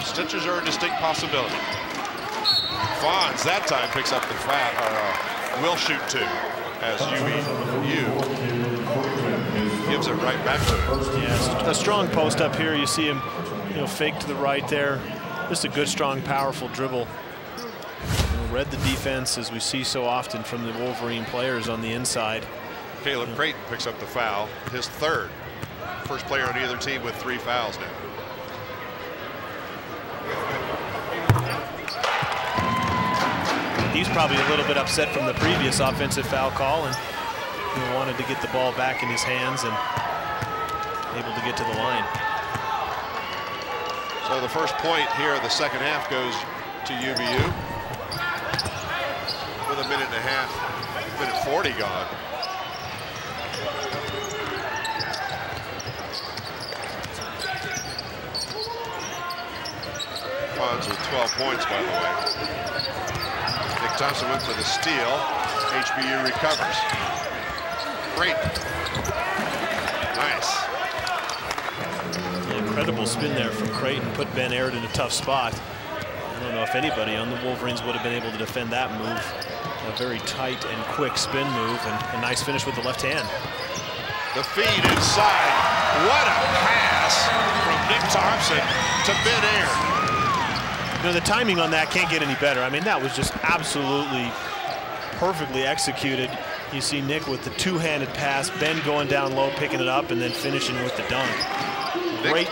Stitches are a distinct possibility. Fonz that time picks up the foul, will shoot 2 as UVU gives it right back to him. Yeah, a strong post up here. You see him, fake to the right there. Just a good, strong, powerful dribble. Read the defense, as we see so often from the Wolverine players on the inside. Caleb Creighton picks up the foul, his 3rd. First player on either team with 3 fouls now. He's probably a little bit upset from the previous offensive foul call, and he wanted to get the ball back in his hands and able to get to the line. So the first point here of the second half goes to UVU with a minute and a half, minute 40 gone. Fonz with 12 points, by the way. Nick Thompson went for the steal. HBU recovers. Great. Nice. Incredible spin there from Creighton. Put Ben Aird in a tough spot. I don't know if anybody on the Wolverines would have been able to defend that move. A very tight and quick spin move, and a nice finish with the left hand. The feed inside. What a pass from Nick Thompson to Ben Aird. You know, the timing on that can't get any better. I mean, that was just absolutely perfectly executed. You see Nick with the two-handed pass, Ben going down low, picking it up, and then finishing with the dunk.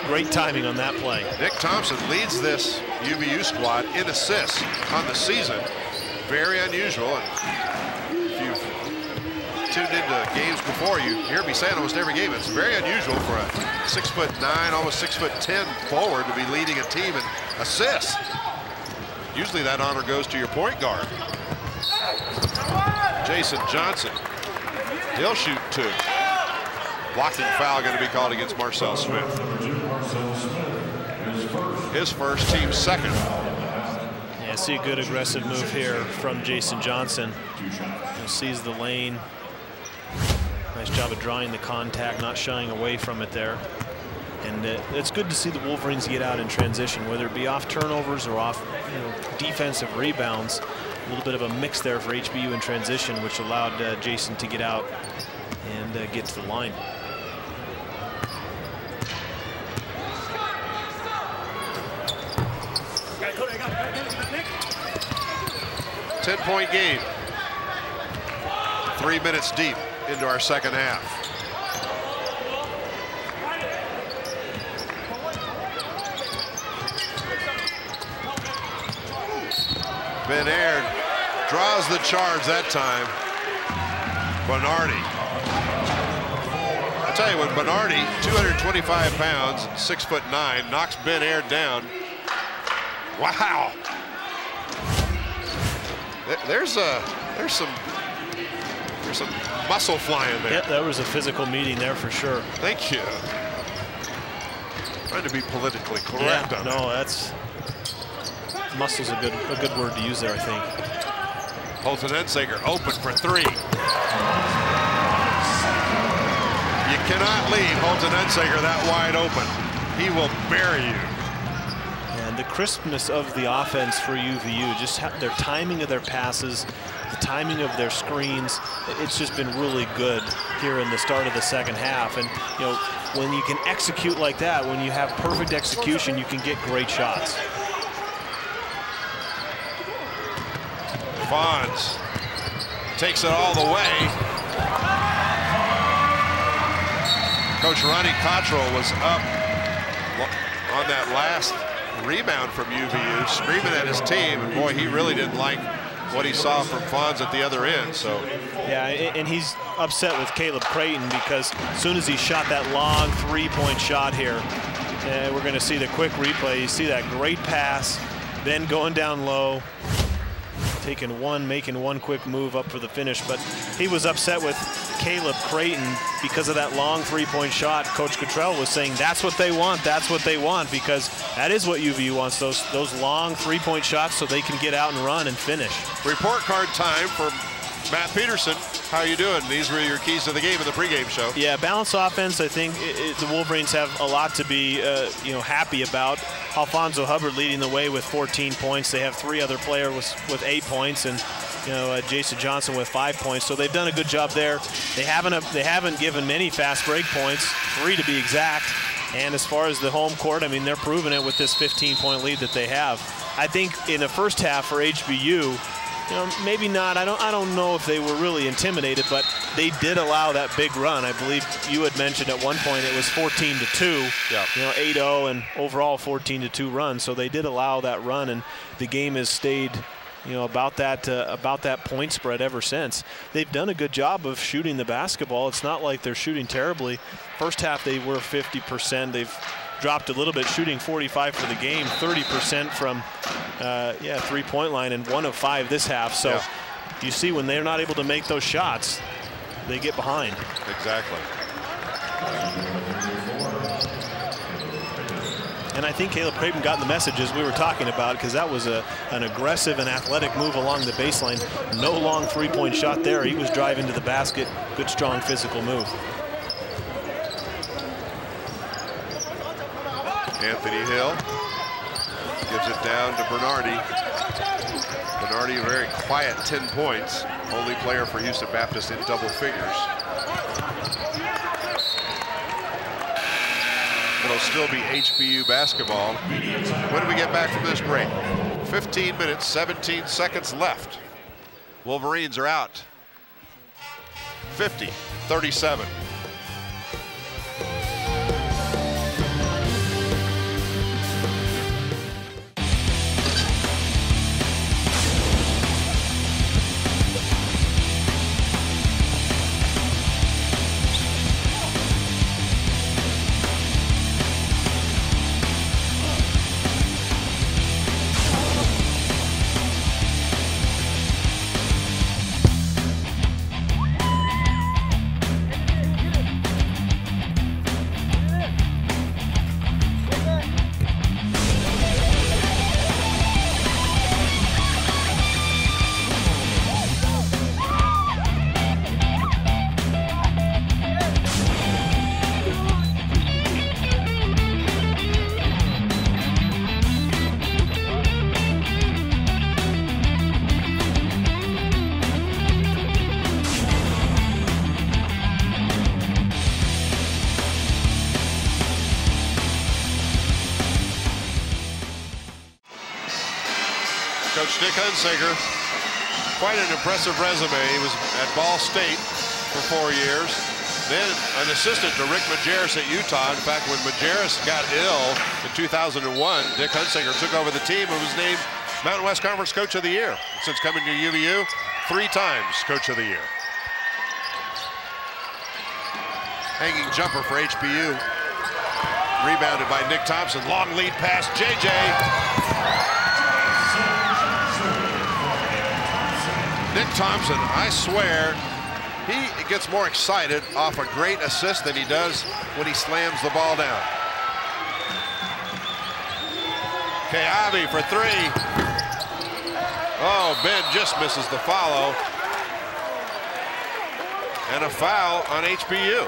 Great timing on that play. Nick Thompson leads this UVU squad in assists on the season. Very unusual. And if you've tuned into games before, you hear me say almost every game, it's very unusual for a 6'9", almost 6'10" forward to be leading a team in assists. Usually that honor goes to your point guard. Jason Johnson. He'll shoot two. Blocking foul going to be called against Marcel Smith. His first, team second. Yeah, see a good aggressive move here from Jason Johnson. He sees the lane. Nice job of drawing the contact, not shying away from it there. And it's good to see the Wolverines get out in transition, whether it be off turnovers or off defensive rebounds. A little bit of a mix there for HBU in transition, which allowed Jason to get out and get to the line. Ten-point game. 3 minutes deep into our second half. Ben Aird draws the charge that time. Bernardi. I tell you, when Bernardi, 225 pounds, 6'9", knocks Ben Aird down. Wow. There's some muscle flying there. Yep, that was a physical meeting there for sure. Thank you. Trying to be politically correct on no, that's muscle's a good word to use there, I think. Holton Ensager open for three. You cannot leave Holton Ensager that wide open. He will bury you. And the crispness of the offense for UVU, just their timing of their passes, the timing of their screens, it's just been really good here in the start of the second half. And when you can execute like that, when you have perfect execution, you can get great shots. Fonz takes it all the way. Coach Ronnie Cottrell was up on that last rebound from UVU, screaming at his team, and boy, he really didn't like what he saw from Fonz at the other end. So yeah, and he's upset with Caleb Creighton because as soon as he shot that long three-point shot here, we're going to see the quick replay. You see that great pass, then going down low, making one quick move up for the finish. But he was upset with Caleb Creighton because of that long three-point shot. Coach Cottrell was saying that's what they want, because that is what UVU wants, those long three-point shots so they can get out and run and finish. Report card time for Matt Peterson. How are you doing? These were your keys to the game in the pregame show. Yeah, balanced offense. I think the Wolverines have a lot to be happy about. Alfonso Hubbard leading the way with 14 points. They have three other players with 8 points, and Jason Johnson with 5 points. So they've done a good job there. They haven't given many fast break points, 3 to be exact. And as far as the home court, I mean, they're proving it with this 15-point lead that they have. I think in the first half for HBU, maybe not. I don't know if they were really intimidated, but they did allow that big run. I believe you had mentioned at one point it was 14-2. Yeah. 8-0 and overall 14-2 run. So they did allow that run, and the game has stayed about that point spread ever since. They've done a good job of shooting the basketball. It's not like they're shooting terribly. First half they were 50%. They've dropped a little bit, shooting 45 for the game, 30% from 3-point line, and 1 of 5 this half. So you see, when they're not able to make those shots, they get behind. Exactly. And I think Caleb Craven got the message as we were talking about, because that was an aggressive and athletic move along the baseline. No long 3-point shot there. He was driving to the basket. Good, strong physical move. Anthony Hill gives it down to Bernardi. Bernardi, a very quiet 10 points. Only player for Houston Baptist in double figures. It'll still be HBU basketball. When do we get back from this break? 15 minutes, 17 seconds left. Wolverines are out. 50-37. Coach Dick Hunsaker, quite an impressive resume. He was at Ball State for 4 years, then an assistant to Rick Majerus at Utah. In fact, when Majerus got ill in 2001, Dick Hunsaker took over the team and was named Mountain West Conference Coach of the Year. Since coming to UVU, 3 times Coach of the Year. Hanging jumper for HBU. Rebounded by Nick Thompson. Long lead pass, JJ. Nick Thompson, I swear, he gets more excited off a great assist than he does when he slams the ball down. Keavi for 3. Oh, Ben just misses the follow. And a foul on HBU.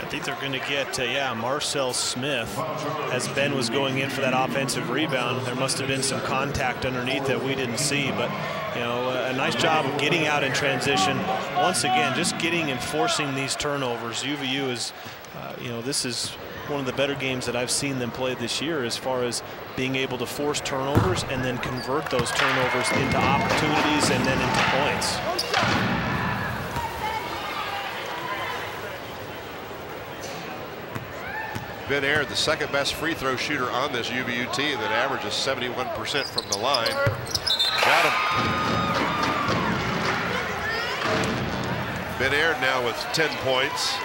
I think they're going to get, Marcel Smith, as Ben was going in for that offensive rebound. There must have been some contact underneath that we didn't see, but a nice job of getting out in transition. Once again, just getting and forcing these turnovers. UVU is, this is one of the better games that I've seen them play this year, as far as being able to force turnovers and then convert those turnovers into opportunities and then into points. Ben Aird, the second best free throw shooter on this UVU team, that averages 71% from the line. Got him. Ben Aird now with 10 points.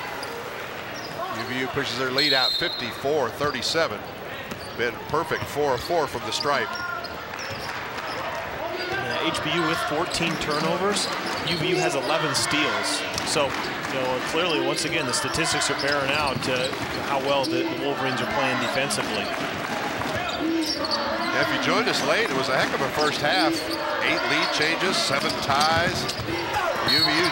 UVU pushes their lead out 54-37. Been perfect 4 of 4 from the stripe. HBU with 14 turnovers. UVU has 11 steals. So, clearly, once again, the statistics are bearing out how well the Wolverines are playing defensively. If you joined us late, it was a heck of a first half. 8 lead changes, 7 ties. UVU,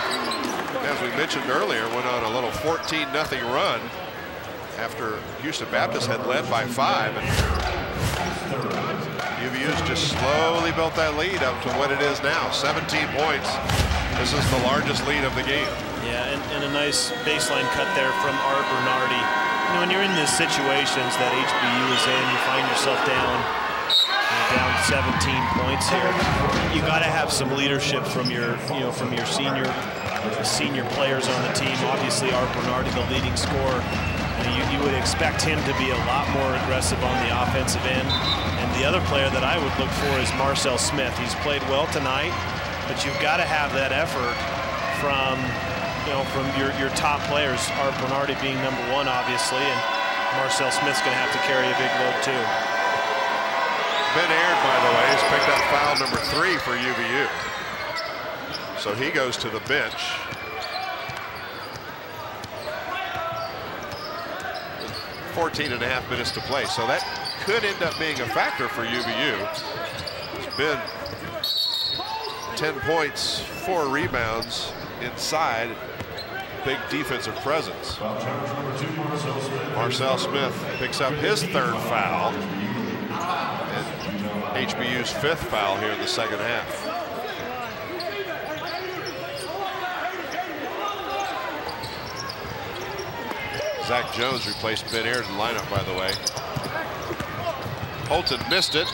as we mentioned earlier, went on a little 14-0 run after Houston Baptist had led by 5. And UVU's just slowly built that lead up to what it is now, 17 points. This is the largest lead of the game. Yeah, and a nice baseline cut there from Art Bernardi. When you're in these situations that HBU is in, you find yourself down 17 points here. You got to have some leadership from your, from your senior players on the team. Obviously, Art Bernardi, the leading scorer. You would expect him to be a lot more aggressive on the offensive end and The other player that I would look for is Marcel Smith. He's played well tonight, but you've got to have that effort from, from your top players. Art Bernardi being #1, obviously, and Marcel Smith's going to have to carry a big load too. Ben Aird, by the way, has picked up foul #3 for UVU. So he goes to the bench. 14.5 minutes to play. So that could end up being a factor for UVU. It's been 10 points, 4 rebounds inside. Big defensive presence. Marcel Smith picks up his 3rd foul. And HBU's 5th foul here in the second half. Zach Jones replaced Ben Aird in the lineup, by the way. Holton missed it.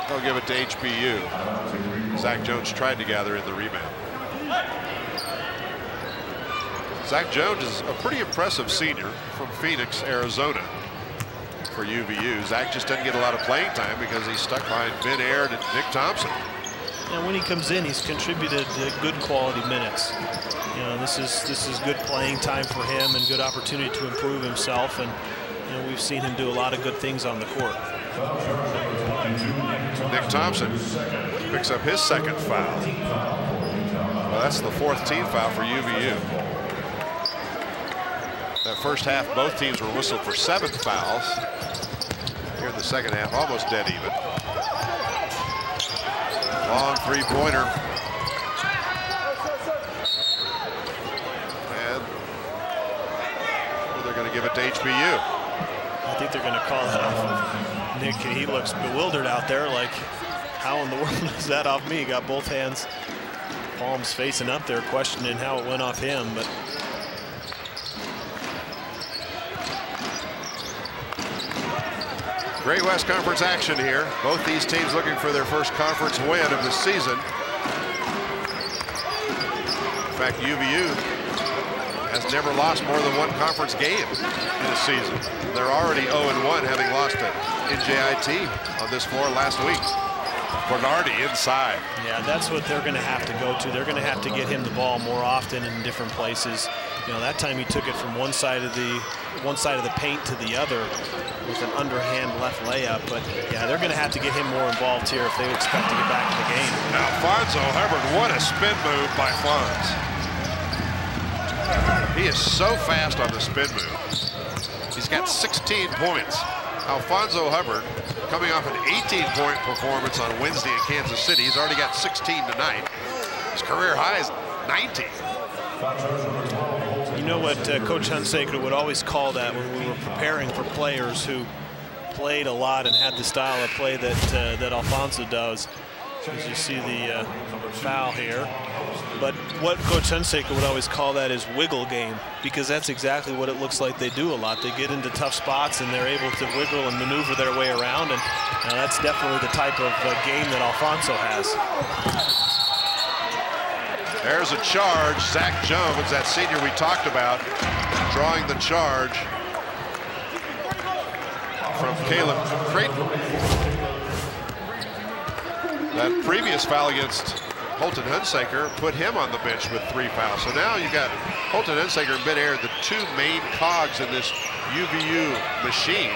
They'll give it to HBU. Zach Jones tried to gather in the rebound. Zach Jones is a pretty impressive senior from Phoenix, Arizona for UVU. Zach just doesn't get a lot of playing time because he's stuck behind Ben Aird and Nick Thompson. And when he comes in, he's contributed good quality minutes. This is good playing time for him and good opportunity to improve himself. And we've seen him do a lot of good things on the court. Nick Thompson picks up his 2nd foul. Well, that's the 4th team foul for UVU. That first half, both teams were whistled for 7 fouls. Here in the second half, almost dead even. Long 3-pointer. And they're going to give it to HBU. I think they're going to call that off of Nick, and he looks bewildered out there, like, how in the world is that off me? He got both hands, palms facing up there, questioning how it went off him. But Great West Conference action here. Both these teams looking for their first conference win of the season. In fact, UVU has never lost more than 1 conference game in a season. They're already 0-1, having lost to NJIT on this floor last week. Bernardi inside. Yeah, that's what they're going to have to go to. They're going to have to get him the ball more often in different places. That time he took it from one side of the paint to the other with an underhand left layup. But yeah, they're going to have to get him more involved here if they expect to get back in the game. Now Fonzo Hubbard, what a spin move by Fonz. He is so fast on the spin move. He's got 16 points. Alfonso Hubbard, coming off an 18-point performance on Wednesday in Kansas City. He's already got 16 tonight. His career high is 19. You know what Coach Hunsaker would always call that when we were preparing for players who played a lot and had the style of play that Alfonso does. As you see the foul here. But what Coach Hunsaker would always call that is wiggle game, because that's exactly what it looks like they do a lot. They get into tough spots and they're able to wiggle and maneuver their way around, and that's definitely the type of game that Alfonso has. There's a charge. Zach Jones, that senior we talked about, drawing the charge from Caleb Creighton. That previous foul against Holton Hunsaker put him on the bench with 3 fouls. So now you've got Holton Hunsaker and Ben Aird, the 2 main cogs in this UVU machine,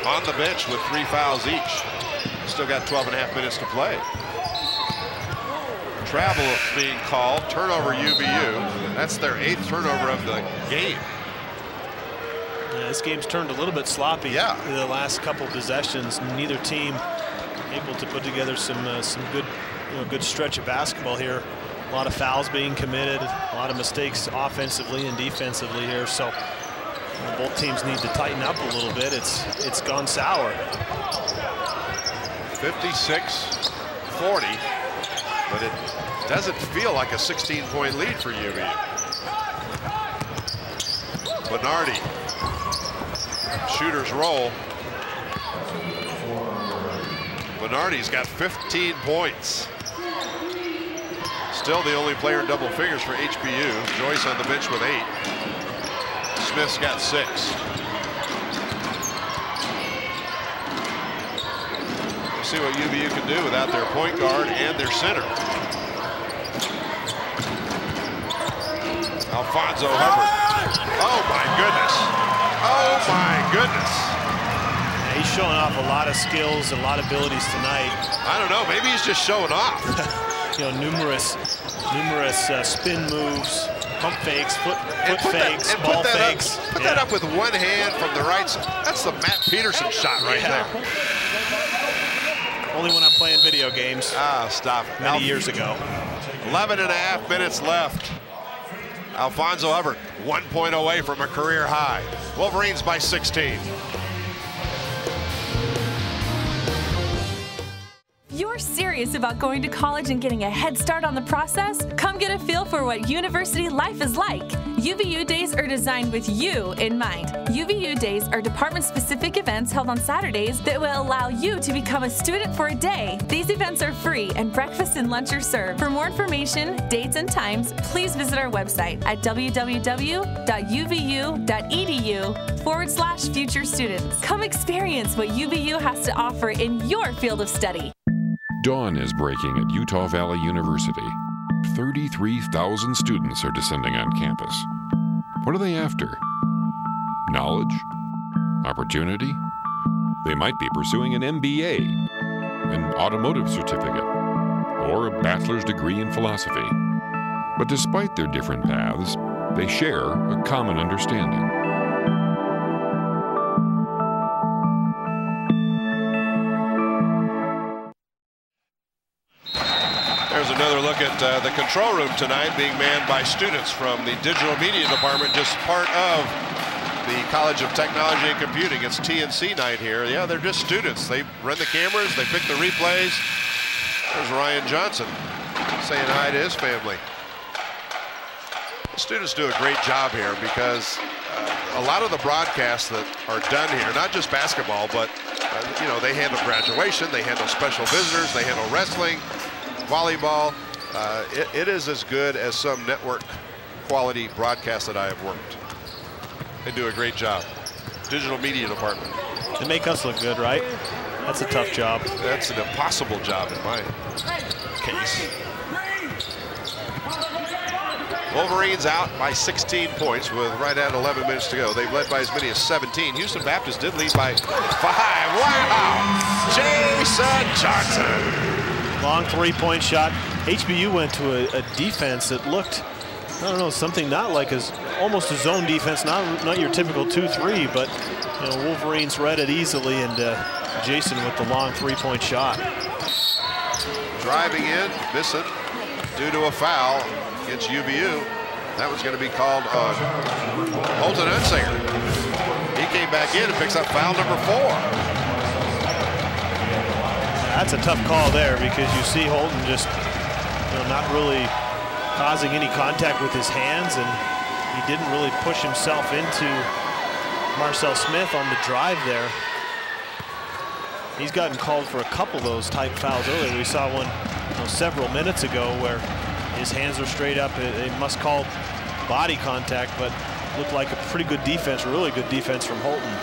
on the bench with 3 fouls each. Still got 12.5 minutes to play. Travel being called, turnover UVU. That's their 8th turnover of the game. Yeah, this game's turned a little bit sloppy. Yeah. In the last couple possessions, neither team able to put together some good, good stretch of basketball here. A lot of fouls being committed, a lot of mistakes offensively and defensively here. So both teams need to tighten up a little bit. It's gone sour. 56-40, but it doesn't feel like a 16-point lead for UVU. Bernardi, shooters roll. Bernardi's got 15 points. Still the only player in double figures for HBU. Joyce on the bench with 8. Smith's got 6. see what UVU can do without their point guard and their center. Alfonso Hubbard. Oh my goodness. Oh my goodness. Yeah, he's showing off a lot of skills, a lot of abilities tonight. I don't know, maybe he's just showing off. You know, numerous spin moves, pump fakes, foot fakes, ball fakes. Put that up with one hand from the right side. That's the Matt Peterson shot right there. Only when I'm playing video games. Ah, stop. Many years ago. 11.5 minutes left. Alfonso Hubbard, 1 point away from a career high. Wolverines by 16. If you're serious about going to college and getting a head start on the process, come get a feel for what university life is like. UVU Days are designed with you in mind. UVU Days are department-specific events held on Saturdays that will allow you to become a student for a day. These events are free and breakfast and lunch are served. For more information, dates, and times, please visit our website at www.uvu.edu/future students. Come experience what UVU has to offer in your field of study. Dawn is breaking at Utah Valley University. 33,000 students are descending on campus. What are they after? Knowledge? Opportunity? They might be pursuing an MBA, an automotive certificate, or a bachelor's degree in philosophy. But despite their different paths, they share a common understanding. There's another look at the control room tonight, being manned by students from the digital media department, just part of the College of Technology and Computing. It's TNC night here. Yeah, they're just students. They run the cameras, they pick the replays. There's Ryan Johnson saying hi to his family. The students do a great job here because a lot of the broadcasts that are done here, not just basketball, but you know, they handle graduation, they handle special visitors, they handle wrestling, volleyball. It is as good as some network quality broadcast that I have worked. They do a great job. Digital media department. They make us look good, right? That's a tough job. That's an impossible job in my case. Wolverines out by 16 points with right at 11 minutes to go. They've led by as many as 17. Houston Baptist did lead by 5. Wow! Jason Johnson. Long three-point shot. HBU went to a defense that looked, I don't know, something not like almost a zone defense, not your typical 2-3, but you know, Wolverines read it easily, and Jason with the long three-point shot. Driving in, missing due to a foul against UVU. That was going to be called on Holton Unsinger. He came back in and picks up foul number 4. That's a tough call there because you see Holton just not really causing any contact with his hands, and he didn't really push himself into Marcel Smith on the drive there. He's gotten called for a couple of those type fouls earlier. We saw one several minutes ago where his hands are straight up. They must call body contact, but looked like a pretty good defense, really good defense from Holton.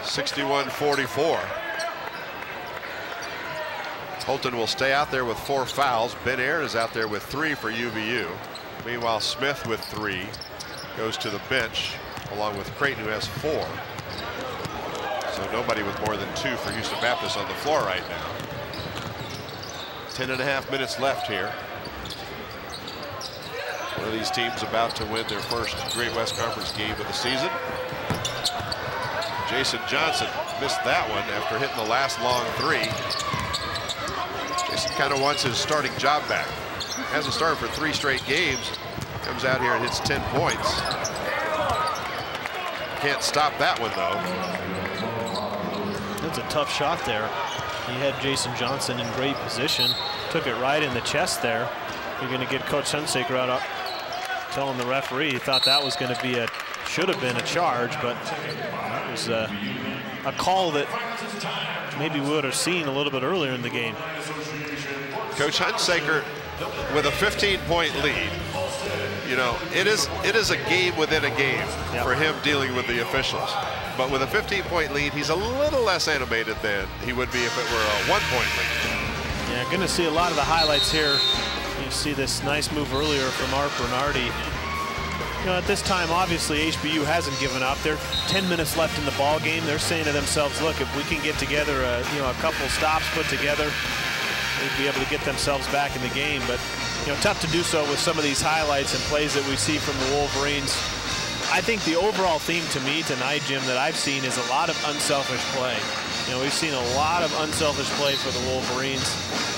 61-44. Holton will stay out there with 4 fouls. Ben Aaron is out there with 3 for UVU. Meanwhile, Smith with 3 goes to the bench, along with Creighton, who has 4. So nobody with more than 2 for Houston Baptist on the floor right now. 10.5 minutes left here. One of these teams about to win their first Great West Conference game of the season. Jason Johnson missed that one after hitting the last long 3. Jason kind of wants his starting job back. Hasn't started for 3 straight games. Comes out here and hits 10 points. Can't stop that one, though. That's a tough shot there. He had Jason Johnson in great position. Took it right in the chest there. You're going to get Coach Hunsaker out up telling the referee he thought that was going to be should have been a charge, but that was a call that maybe we would have seen a little bit earlier in the game. Coach Hunsaker with a 15-point lead. You know, it is a game within a game for him dealing with the officials. But with a 15-point lead, he's a little less animated than he would be if it were a 1-point lead. Yeah, going to see a lot of the highlights here. You see this nice move earlier from Art Bernardi. You know, at this time, obviously, HBU hasn't given up. They're 10 minutes left in the ball game. They're saying to themselves, look, if we can get together, a couple stops put together, they'd be able to get themselves back in the game. But, you know, tough to do so with some of these highlights and plays that we see from the Wolverines. I think the overall theme to me tonight, Jim, that I've seen is a lot of unselfish play. You know, we've seen a lot of unselfish play for the Wolverines.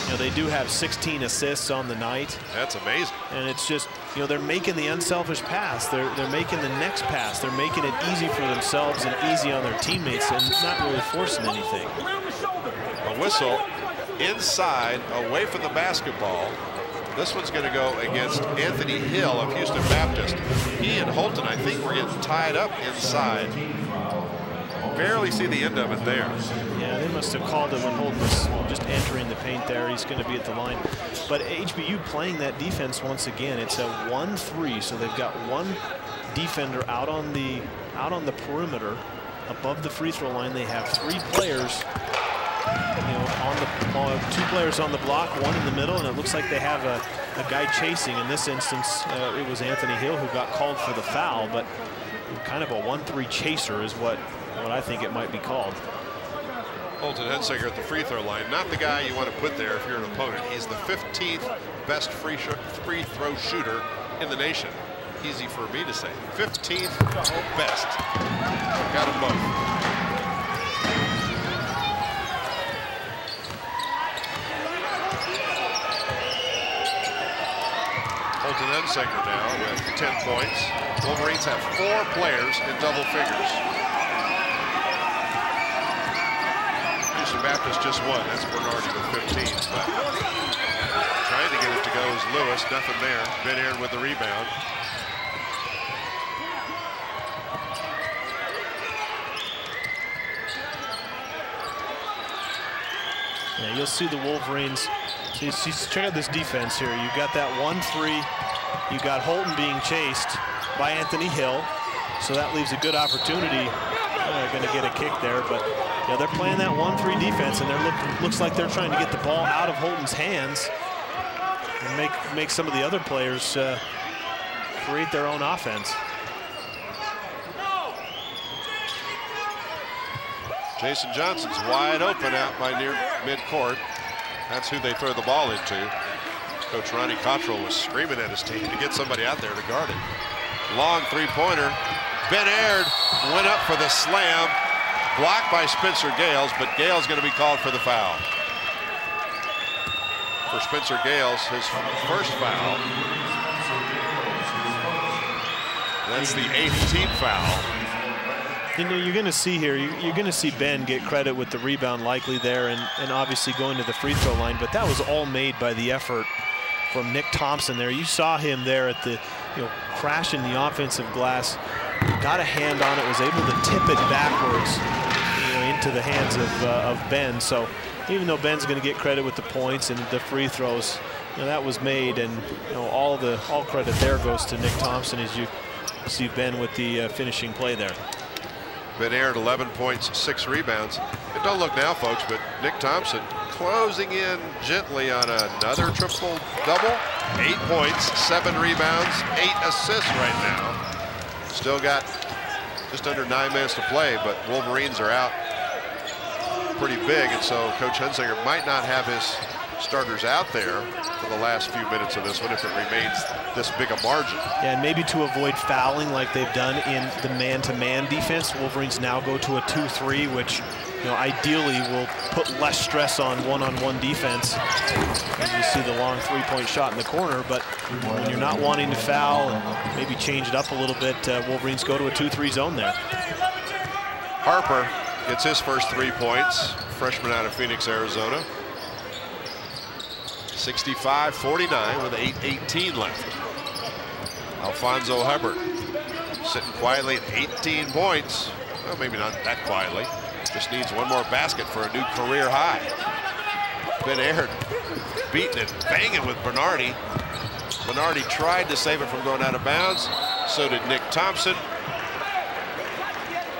You know, they do have 16 assists on the night. That's amazing. And it's just, you know, they're making the unselfish pass. They're making the next pass. They're making it easy for themselves and easy on their teammates and not really forcing anything. A whistle inside, away from the basketball. This one's going to go against Anthony Hill of Houston Baptist. He and Holton, I think, were getting tied up inside. Barely see the end of it there. Yeah, they must have called him when Holton was just entering the paint there. He's going to be at the line. But HBU playing that defense once again. It's a 1-3, so they've got one defender out on the perimeter. Above the free throw line, they have 3 players. You know, two players on the block, one in the middle, and it looks like they have a guy chasing. In this instance, it was Anthony Hill who got called for the foul, but kind of a 1-3 chaser is what I think it might be called. Holton Hensinger at the free throw line, not the guy you want to put there if you're an opponent. He's the 15th best free throw shooter in the nation. Easy for me to say. 15th best. Got them both. Holton Hensinger now with 10 points. Wolverines have 4 players in double figures. Houston Baptist just won. That's Bernardi with 15. But trying to get it to go is Lewis. Nothing there. Ben Aaron with the rebound. Yeah, you'll see the Wolverines. Check out this defense here. You got that 1-3. You got Holton being chased by Anthony Hill. So that leaves a good opportunity. They're going to get a kick there, but yeah, they're playing that 1-3 defense, and looks like they're trying to get the ball out of Holton's hands and make some of the other players create their own offense. Jason Johnson's wide open out by near midcourt. That's who they throw the ball into. Coach Ronnie Cottrell was screaming at his team to get somebody out there to guard it. Long three-pointer. Ben Aird went up for the slam. Blocked by Spencer Gales, but Gales going to be called for the foul. For Spencer Gales, his first foul. That's the 8th team foul. You know, you're going to see here, you're going to see Ben get credit with the rebound likely there and obviously going to the free throw line, but that was all made by the effort from Nick Thompson there. You saw him there at the, crashing the offensive glass. Got a hand on it, was able to tip it backwards, into the hands of Ben. So even though Ben's going to get credit with the points and the free throws, that was made, and all credit there goes to Nick Thompson as you see Ben with the finishing play there. Ben Aird 11 points, 6 rebounds. And don't look now, folks, but Nick Thompson closing in gently on another triple-double. 8 points, 7 rebounds, 8 assists right now. Still got just under 9 minutes to play, but Wolverines are out pretty big, and so Coach Hensinger might not have his starters out there for the last few minutes of this one if it remains this big a margin. Yeah, and maybe to avoid fouling like they've done in the man-to-man defense, Wolverines now go to a 2-3, which ideally will put less stress on one-on-one defense. As you see the long three-point shot in the corner, but when you're not wanting to foul and maybe change it up a little bit, Wolverines go to a 2-3 zone there. Harper gets his first 3 points, freshman out of Phoenix, Arizona. 65-49 with 8:18 left. Alfonso Hubbard sitting quietly at 18 points. Well, maybe not that quietly. Just needs one more basket for a new career high. Ben Aird beating and banging with Bernardi. Bernardi tried to save it from going out of bounds. So did Nick Thompson.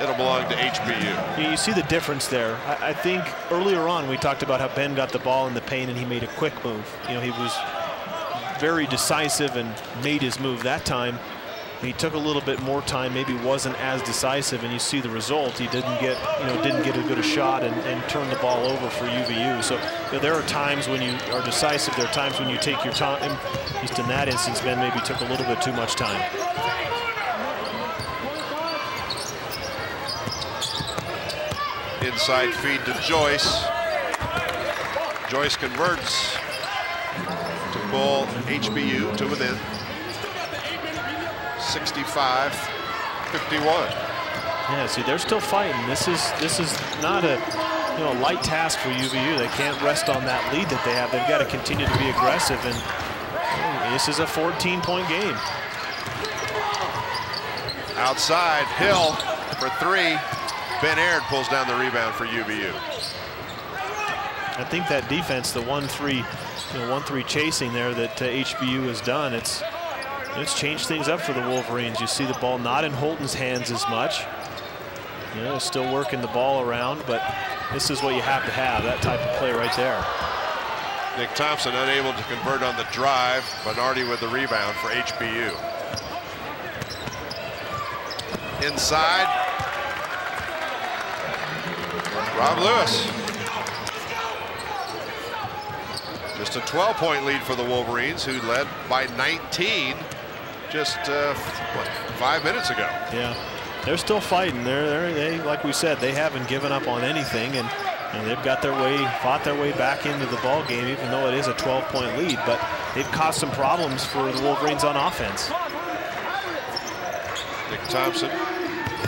It'll belong to HBU. You see the difference there. I think earlier on we talked about how Ben got the ball in the paint and he made a quick move. You know, he was very decisive and made his move that time. He took a little bit more time, maybe wasn't as decisive, and you see the result. He didn't get a good shot and turn the ball over for UVU. So there are times when you are decisive. There are times when you take your time. At least in that instance, Ben maybe took a little bit too much time. Inside feed to Joyce. Joyce converts to pull HBU to within 65-51. Yeah, see, they're still fighting. This is not a light task for UVU. They can't rest on that lead that they have. They've got to continue to be aggressive, and this is a 14-point game. Outside, Hill for three. Ben Aird pulls down the rebound for UVU. I think that defense, the 1-3, 1-3 chasing there that HBU has done, it's changed things up for the Wolverines. You see the ball not in Holton's hands as much. They're still working the ball around, but this is what you have to have, that type of play right there. Nick Thompson unable to convert on the drive. Bernardi with the rebound for HBU. Inside. Rob Lewis. Just a 12-point lead for the Wolverines, who led by 19 just 5 minutes ago. Yeah, they're still fighting. They like we said, they haven't given up on anything, and they've got fought their way back into the ball game, even though it is a 12-point lead. But they've caused some problems for the Wolverines on offense. Nick Thompson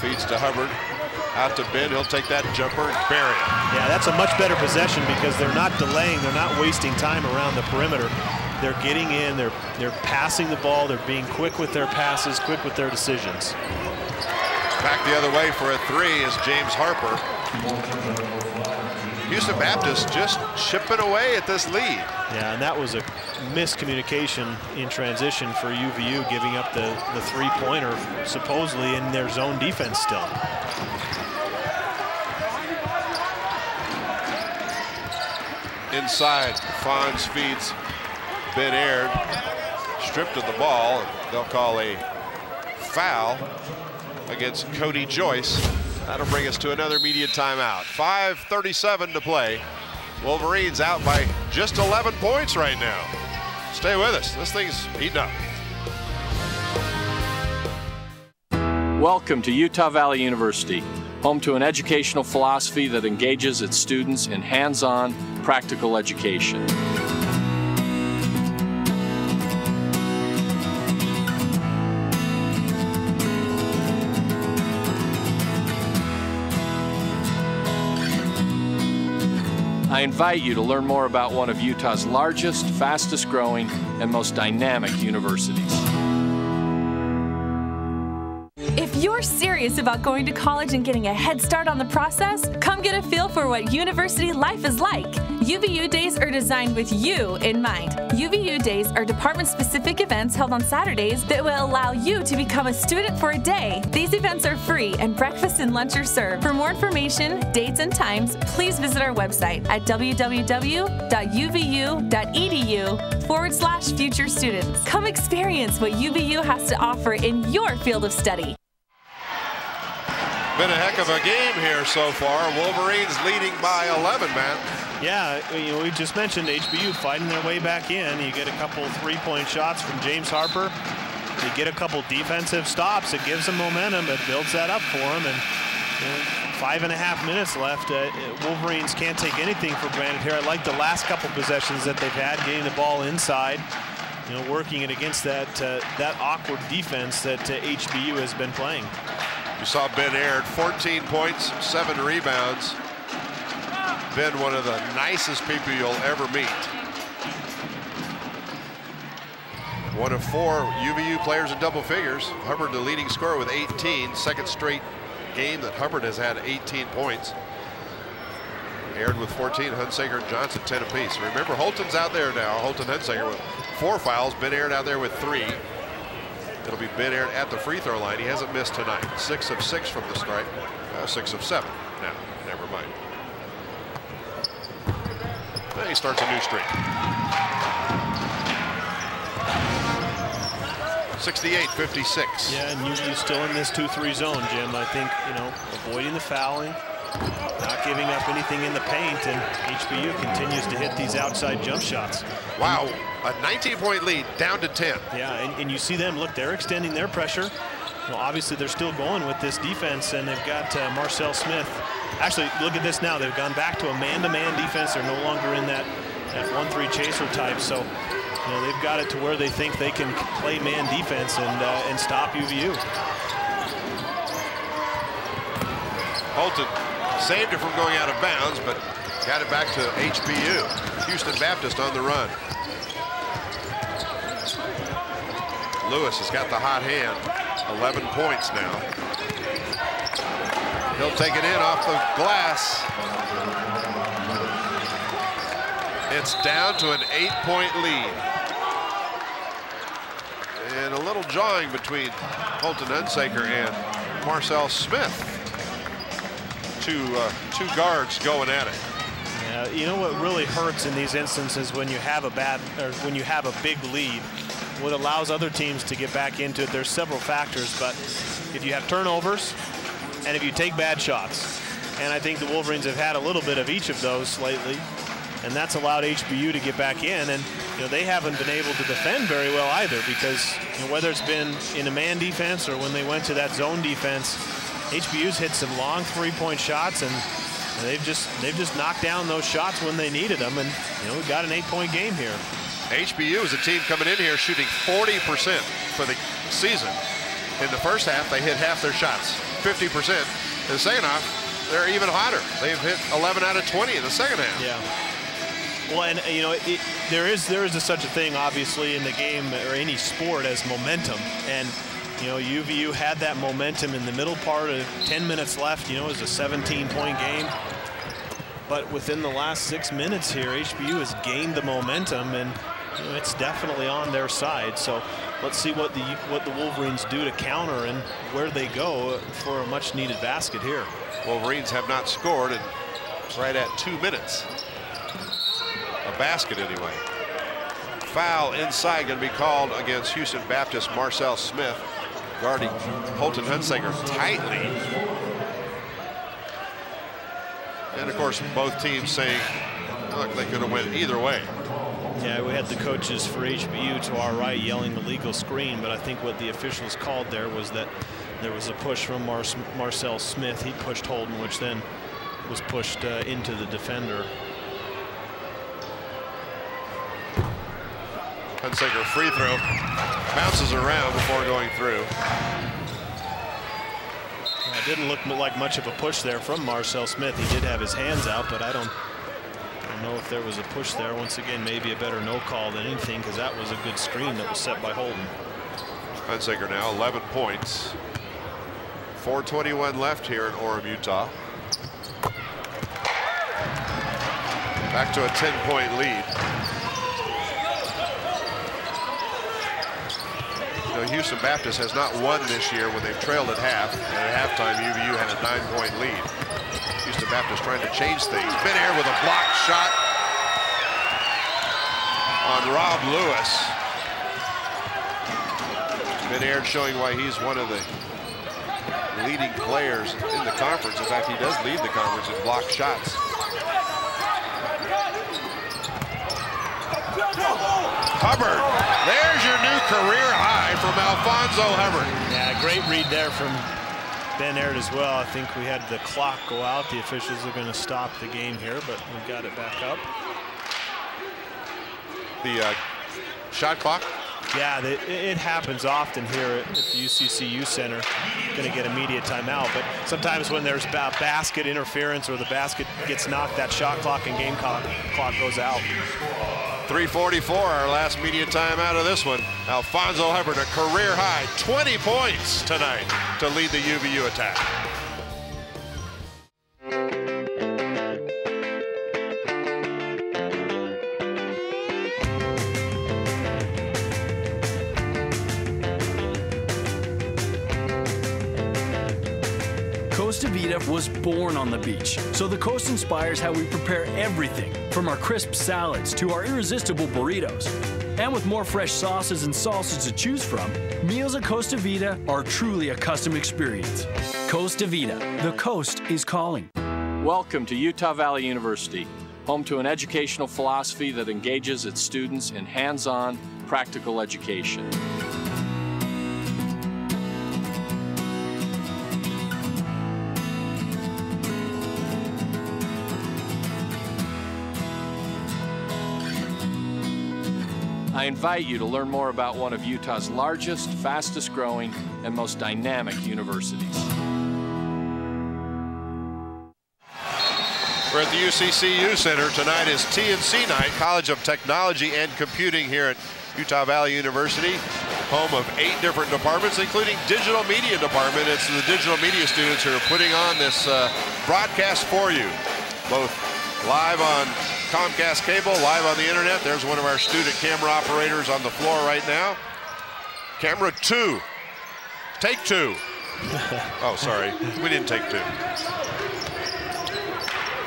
feeds to Hubbard. Out to Ben, he'll take that jumper and bury it. Yeah, that's a much better possession because they're not delaying, they're not wasting time around the perimeter. They're getting in, they're passing the ball, they're being quick with their passes, quick with their decisions. Back the other way for a three is James Harper. Houston Baptist just chipping away at this lead. Yeah, and that was a miscommunication in transition for UVU, giving up the three-pointer supposedly in their zone defense still. Inside, Fonz feeds Ben Aird, stripped of the ball, and they'll call a foul against Cody Joyce. That'll bring us to another media timeout. 5:37 to play. Wolverines out by just 11 points right now. Stay with us. This thing's heating up. Welcome to Utah Valley University, home to an educational philosophy that engages its students in hands-on, practical education. I invite you to learn more about one of Utah's largest, fastest growing, and most dynamic universities. If you're serious about going to college and getting a head start on the process, come get a feel for what university life is like. UVU Days are designed with you in mind. UVU Days are department-specific events held on Saturdays that will allow you to become a student for a day. These events are free and breakfast and lunch are served. For more information, dates, and times, please visit our website at www.uvu.edu/future students. Come experience what UVU has to offer in your field of study. Been a heck of a game here so far. Wolverines leading by 11, man. Yeah, we just mentioned HBU fighting their way back in. You get a couple three-point shots from James Harper. You get a couple defensive stops. It gives them momentum. It builds that up for them. And 5.5 minutes left. Wolverines can't take anything for granted here. I like the last couple possessions that they've had, getting the ball inside, working it against that awkward defense that HBU has been playing. You saw Ben Aird, 14 points, 7 rebounds. Ben, one of the nicest people you'll ever meet. One of 4 UVU players in double figures. Hubbard, the leading scorer with 18. Second straight game that Hubbard has had 18 points. Aird with 14, Hunsaker and Johnson 10 apiece. Remember, Holton's out there now. Holton Hunsaker with 4 fouls. Ben Aird out there with 3. It'll be Ben Aird at the free throw line. He hasn't missed tonight. 6 of 6 from the stripe. 6 of 7 now. Never mind. Then he starts a new streak. 68-56. Yeah, and usually still in this 2-3 zone, Jim. I think, you know, avoiding the fouling, not giving up anything in the paint, and HBU continues to hit these outside jump shots. Wow, a 19-point lead down to 10. Yeah, and you see them, look, they're extending their pressure. Well, obviously they're still going with this defense, and they've got Marcel Smith. Actually, look at this now. They've gone back to a man-to-man defense. They're no longer in that 1-3 chaser type. So, you know, they've got it to where they think they can play man defense and stop UVU. Holton saved it from going out of bounds, but got it back to HBU. Houston Baptist on the run. Lewis has got the hot hand. 11 points now. He'll take it in off the glass. It's down to an 8-point lead. And a little jawing between Holton Hunsaker and Marcel Smith. Two guards going at it. Yeah, you know what really hurts in these instances when you have a big lead. What allows other teams to get back into it, there's several factors, but if you have turnovers and if you take bad shots, and I think the Wolverines have had a little bit of each of those lately, and that's allowed HBU to get back in, and you know, they haven't been able to defend very well either, because you know, whether it's been in a man defense or when they went to that zone defense, HBU's hit some long 3-point shots, and they've just knocked down those shots when they needed them, and you know, we've got an 8-point game here. HBU is a team coming in here shooting 40% for the season. In the first half, they hit half their shots, 50%. In the second half, they're even hotter. They've hit 11 out of 20 in the second half. Yeah. Well, and you know, there is such a thing, obviously, in the game or any sport as momentum. And you know, UVU had that momentum in the middle part of 10 minutes left. You know, it was a 17-point game. But within the last 6 minutes here, HBU has gained the momentum, and you know, it's definitely on their side. So let's see what the Wolverines do to counter and where they go for a much-needed basket here. Wolverines have not scored in right at 2 minutes. A basket anyway. Foul inside going to be called against Houston Baptist. Marcel Smith guarding Holton Hunsaker tightly. And of course, both teams saying, look, they could have went either way. Yeah, we had the coaches for HBU to our right yelling illegal screen, but I think what the officials called there was that there was a push from Marcel Smith. He pushed Holton, which then was pushed into the defender. Hunsaker free throw, bounces around before going through. It didn't look like much of a push there from Marcel Smith. He did have his hands out, but I don't know if there was a push there. Once again, maybe a better no call than anything, because that was a good screen that was set by Holton. Hunsaker now 11 points. 4:21 left here in Orem, Utah. Back to a 10-point lead. You know, Houston Baptist has not won this year when they've trailed at half. And at halftime, UVU had a 9-point lead. Houston Baptist trying to change things. Ben Aird with a blocked shot on Rob Lewis. Ben Aird showing why he's one of the leading players in the conference. In fact, he does lead the conference in blocked shots. Hubbard, there's your new career high from Alfonso Hubbard. Yeah, great read there from Ben Aird as well. I think we had the clock go out. The officials are going to stop the game here, but we got it back up. The shot clock? Yeah, it happens often here at the UCCU Center. Going to get immediate timeout, but sometimes when there's basket interference or the basket gets knocked, that shot clock and game clock goes out. 3:44, our last media time out of this one. Alfonso Hubbard, a career high 20 points tonight to lead the UVU attack. Costa Vida was born on the beach, so the coast inspires how we prepare everything, from our crisp salads to our irresistible burritos. And with more fresh sauces and salsas to choose from, meals at Costa Vida are truly a custom experience. Costa Vida, the coast is calling. Welcome to Utah Valley University, home to an educational philosophy that engages its students in hands-on, practical education. I invite you to learn more about one of Utah's largest, fastest growing, and most dynamic universities. We're at the UCCU Center. Tonight is TNC night, College of Technology and Computing here at Utah Valley University, home of 8 different departments, including digital media department. It's the digital media students who are putting on this broadcast for you, both live on Comcast cable, live on the internet. There's one of our student camera operators on the floor right now. Camera 2. Take 2. Oh, sorry. We didn't take 2.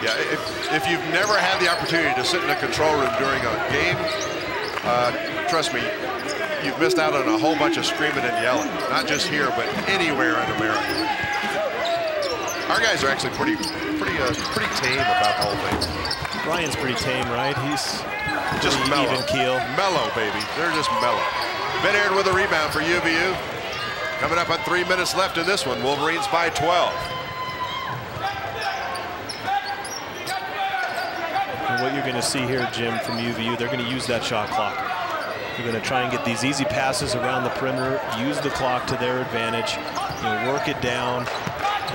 Yeah, if you've never had the opportunity to sit in a control room during a game, trust me, you've missed out on a whole bunch of screaming and yelling. Not just here, but anywhere in America. Our guys are actually pretty tame about the whole thing. Ryan's pretty tame, right? He's just mellow. Even keel. Mellow, baby. They're just mellow. Ben Aird with a rebound for UVU. Coming up on 3 minutes left in this one. Wolverines by 12. And what you're going to see here, Jim, from UVU, they're going to use that shot clock. They're going to try and get these easy passes around the perimeter, use the clock to their advantage, work it down,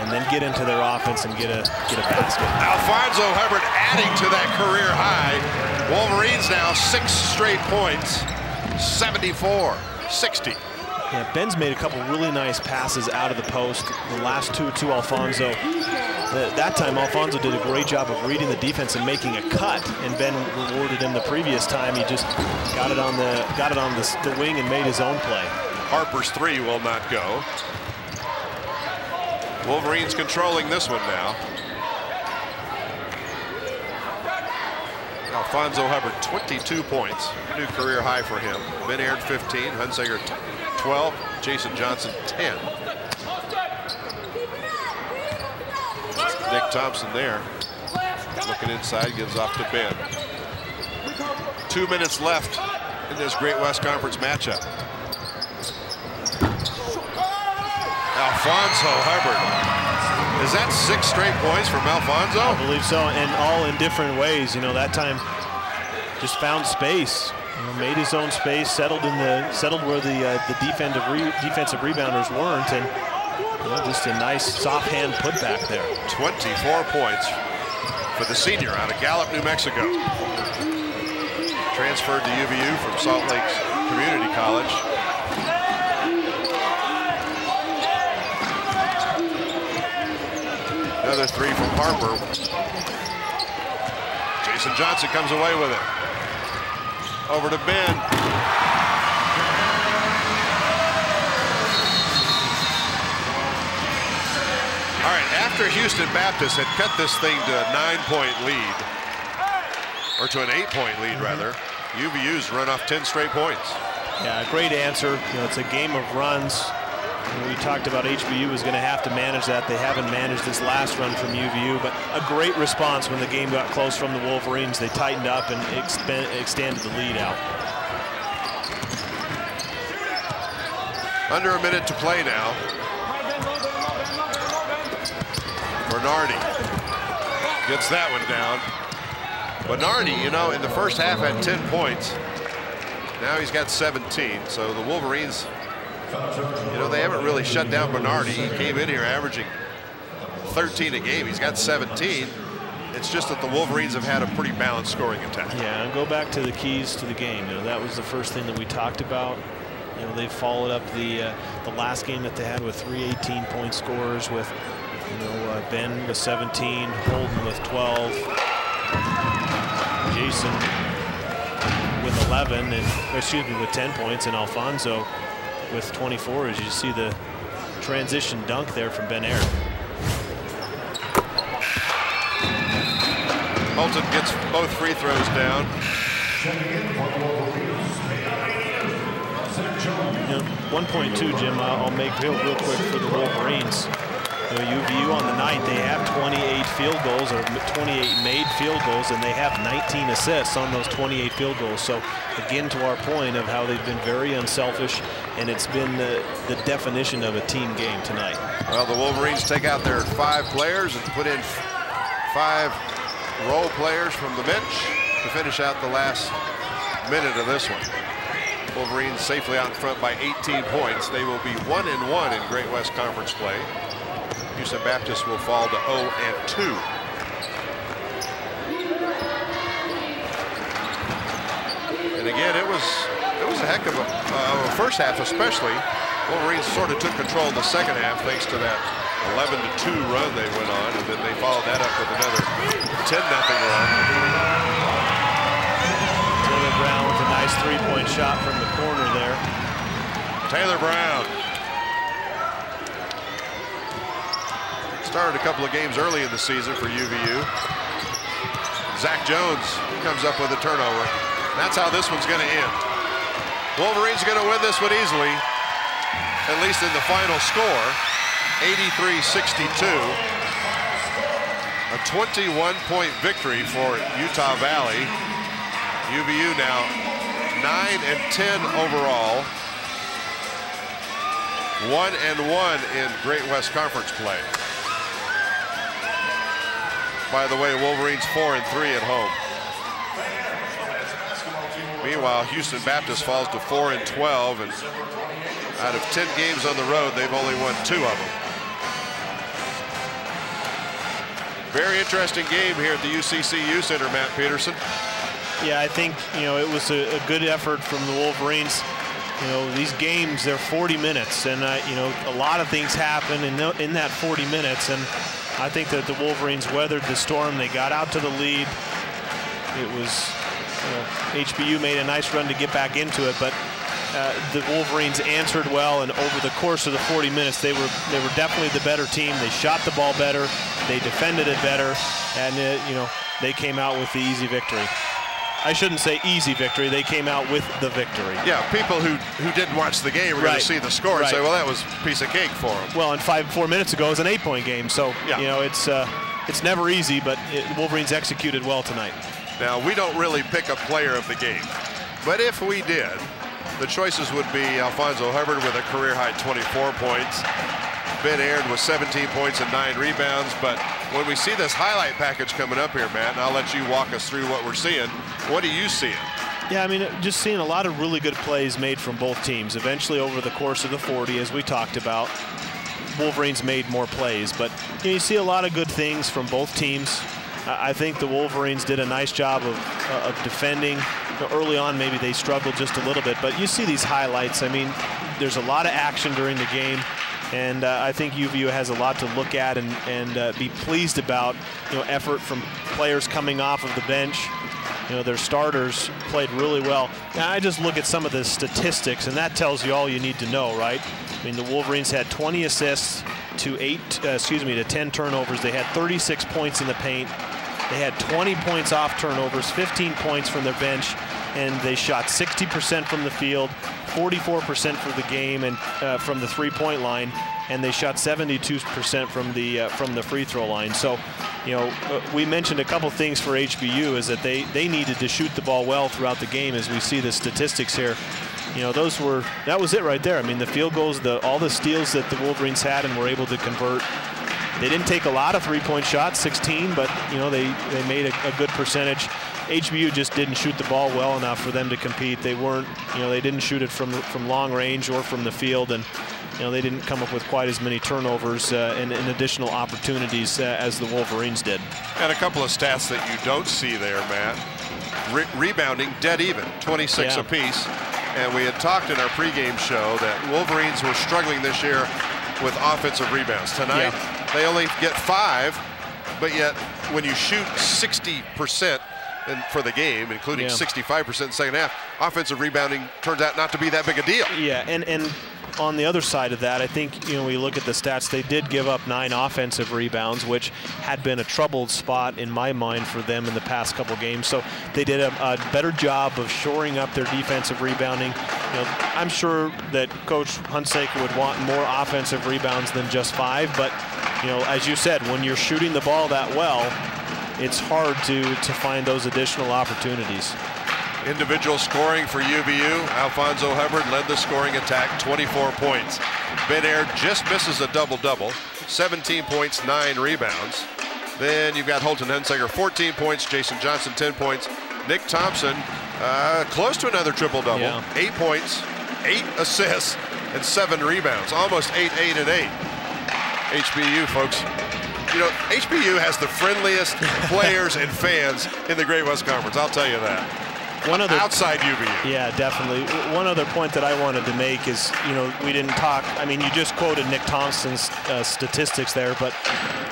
and then get into their offense and get a basket. Alfonso Hubbard adding to that career high. Wolverines now 6 straight points, 74-60. Yeah, Ben's made a couple really nice passes out of the post. The last two to Alfonso. That time, Alfonso did a great job of reading the defense and making a cut, and Ben rewarded him the previous time. He just got it on the wing and made his own play. Harper's 3 will not go. Wolverines controlling this one now. Alfonso Hubbard, 22 points, new career high for him. Ben Aird 15, Hunsaker 12, Jason Johnson 10. Nick Thompson there, looking inside, gives off to Ben. 2 minutes left in this Great West Conference matchup. Alfonso Hubbard. Is that 6 straight points from Alfonso? I believe so, and all in different ways. That time just found space, made his own space, settled where the defensive rebounders weren't, and just a nice soft hand putback there. 24 points for the senior out of Gallup, New Mexico. Transferred to UVU from Salt Lake Community College. Another 3 from Harper. Jason Johnson comes away with it. Over to Ben. All right, after Houston Baptist had cut this thing to a 9-point lead, or to an 8-point lead rather, UVU's run off 10 straight points. Yeah, great answer. It's a game of runs. We talked about HBU was going to have to manage that. They haven't managed this last run from UVU, but a great response when the game got close from the Wolverines. They tightened up and extended the lead out. Under a minute to play now. Bernardi gets that one down. Bernardi, in the first half had 10 points. Now he's got 17, so the Wolverines, they haven't really shut down Bernardi. He came in here averaging 13 a game. He's got 17. It's just that the Wolverines have had a pretty balanced scoring attack. Yeah, and go back to the keys to the game. That was the first thing that we talked about. They followed up the last game that they had with 3 18-point scorers with, Ben with 17, Holden with 12, Jason with 11, with 10 points, and Alfonso with 24, as you see the transition dunk there from Ben Aird. Holton gets both free throws down. 1.2, Jim, I'll make real quick for the Wolverines. UVU on the night, they have 28 field goals, or 28 made field goals, and they have 19 assists on those 28 field goals. So again, to our point of how they've been very unselfish, and it's been the definition of a team game tonight. Well, the Wolverines take out their 5 players and put in 5 role players from the bench to finish out the last minute of this one. Wolverines safely out in front by 18 points. They will be 1-1 in Great West Conference play. Houston Baptist will fall to 0-2. And again, it was a heck of a first half, especially. Wolverines sort of took control of the second half thanks to that 11-2 run they went on, and then they followed that up with another 10-0 run. Taylor Brown with a nice three-point shot from the corner there. Taylor Brown started a couple of games early in the season for UVU. Zach Jones comes up with a turnover. That's how this one's going to end. Wolverines are going to win this one easily, at least in the final score, 83-62. A 21-point victory for Utah Valley. UVU now 9-10 overall. 1-1 in Great West Conference play. By the way, Wolverines 4-3 at home. Meanwhile, Houston Baptist falls to 4-12, and out of 10 games on the road, they've only won 2 of them. Very interesting game here at the UCCU Center, Matt Peterson. Yeah, I think, it was a good effort from the Wolverines. These games, they're 40 minutes, and, a lot of things happen in that 40 minutes, and I think that the Wolverines weathered the storm. They got out to the lead. It was, HBU made a nice run to get back into it, but the Wolverines answered well, and over the course of the 40 minutes, they were definitely the better team. They shot the ball better, they defended it better, and they came out with the easy victory. I shouldn't say easy victory. They came out with the victory. Yeah, people who didn't watch the game were going to see the score and say, well, that was a piece of cake for them. Well, and 4 minutes ago it was an 8-point game, so it's never easy, but Wolverines executed well tonight. Now, we don't really pick a player of the game, but if we did, the choices would be Alfonso Hubbard with a career-high 24 points, Ben Aird with 17 points and 9 rebounds, but when we see this highlight package coming up here, Matt, and I'll let you walk us through what we're seeing, what are you seeing? Yeah, I mean, just seeing a lot of really good plays made from both teams. Eventually, over the course of the 40, as we talked about, Wolverines made more plays, but you see a lot of good things from both teams. I think the Wolverines did a nice job of defending. Early on, maybe they struggled just a little bit, but you see these highlights. I mean, there's a lot of action during the game, and I think UVU has a lot to look at and be pleased about. Effort from players coming off of the bench. Their starters played really well. Now, I just look at some of the statistics, and that tells you all you need to know, right? I mean, the Wolverines had 20 assists to 10 turnovers. They had 36 points in the paint. They had 20 points off turnovers, 15 points from their bench, and they shot 60% from the field, 44% for the game, and from the three-point line, and they shot 72% from the free throw line. So, we mentioned a couple things for HBU is that they needed to shoot the ball well throughout the game, as we see the statistics here. That was it right there. I mean, the field goals, all the steals that the Wolverines had and were able to convert. They didn't take a lot of three-point shots, 16, but they made a good percentage. HBU just didn't shoot the ball well enough for them to compete. They weren't, they didn't shoot it from long range or from the field, and they didn't come up with quite as many turnovers and additional opportunities as the Wolverines did. And a couple of stats that you don't see there, Matt. Rebounding dead even, 26 apiece. And we had talked in our pregame show that Wolverines were struggling this year with offensive rebounds. Tonight, they only get 5, but yet when you shoot 60% for the game, including 65% in the second half, offensive rebounding turns out not to be that big a deal. Yeah, and on the other side of that, I think, you know, we look at the stats, they did give up 9 offensive rebounds, which had been a troubled spot in my mind for them in the past couple games. So they did a better job of shoring up their defensive rebounding. You know, I'm sure that Coach Hunsaker would want more offensive rebounds than just 5, but, you know, as you said, when you're shooting the ball that well, it's hard to find those additional opportunities. Individual scoring for UVU. Alfonso Hubbard led the scoring attack, 24 points. Ben Air just misses a double-double, 17 points, 9 rebounds. Then you've got Holton Hunsaker, 14 points, Jason Johnson, 10 points. Nick Thompson, close to another triple-double, yeah. 8 points, 8 assists, and 7 rebounds. Almost 8, 8, and 8. HBU, folks. You know, HBU has the friendliest players and fans in the Great West Conference, I'll tell you that. Outside UVU. Yeah, definitely. One other point that I wanted to make is, you know, we didn't talk, I mean, you just quoted Nick Thompson's statistics there, but,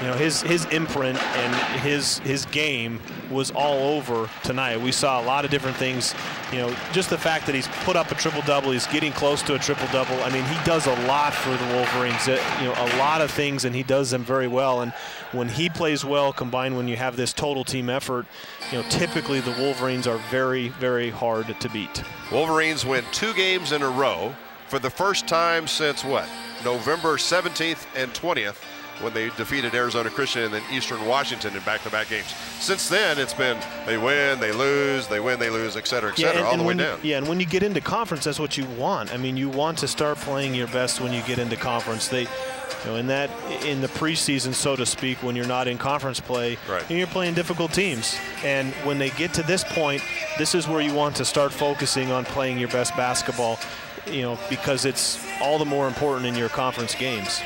you know, his imprint and his game was all over tonight. We saw a lot of different things, you know, just the fact that he's put up a triple-double, he's getting close to a triple-double. I mean, he does a lot for the Wolverines, you know, a lot of things, and he does them very well. And when he plays well, combined when you have this total team effort, you know, typically the Wolverines are very, very hard to beat. Wolverines win 2 games in a row for the first time since what? November 17th and 20th, when they defeated Arizona Christian and then Eastern Washington in back-to-back games. Since then, it's been they win, they lose, they win, they lose, et cetera, all the way down. Yeah, and when you get into conference, that's what you want. I mean, you want to start playing your best when you get into conference. You know, in the preseason, so to speak, when you're not in conference play, right, you're playing difficult teams. And when they get to this point, this is where you want to start focusing on playing your best basketball, you know, because it's all the more important in your conference games.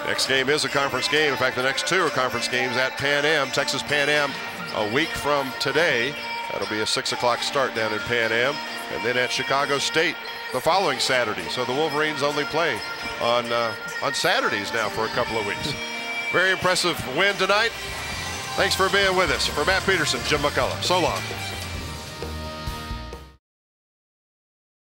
Next game is a conference game. In fact, the next 2 are conference games at Pan Am. Texas Pan Am a week from today. That'll be a 6 o'clock start down in Pan Am. And then at Chicago State the following Saturday. So the Wolverines only play on Saturdays now for a couple of weeks. Very impressive win tonight. Thanks for being with us. For Matt Peterson, Jim McCullough. So long.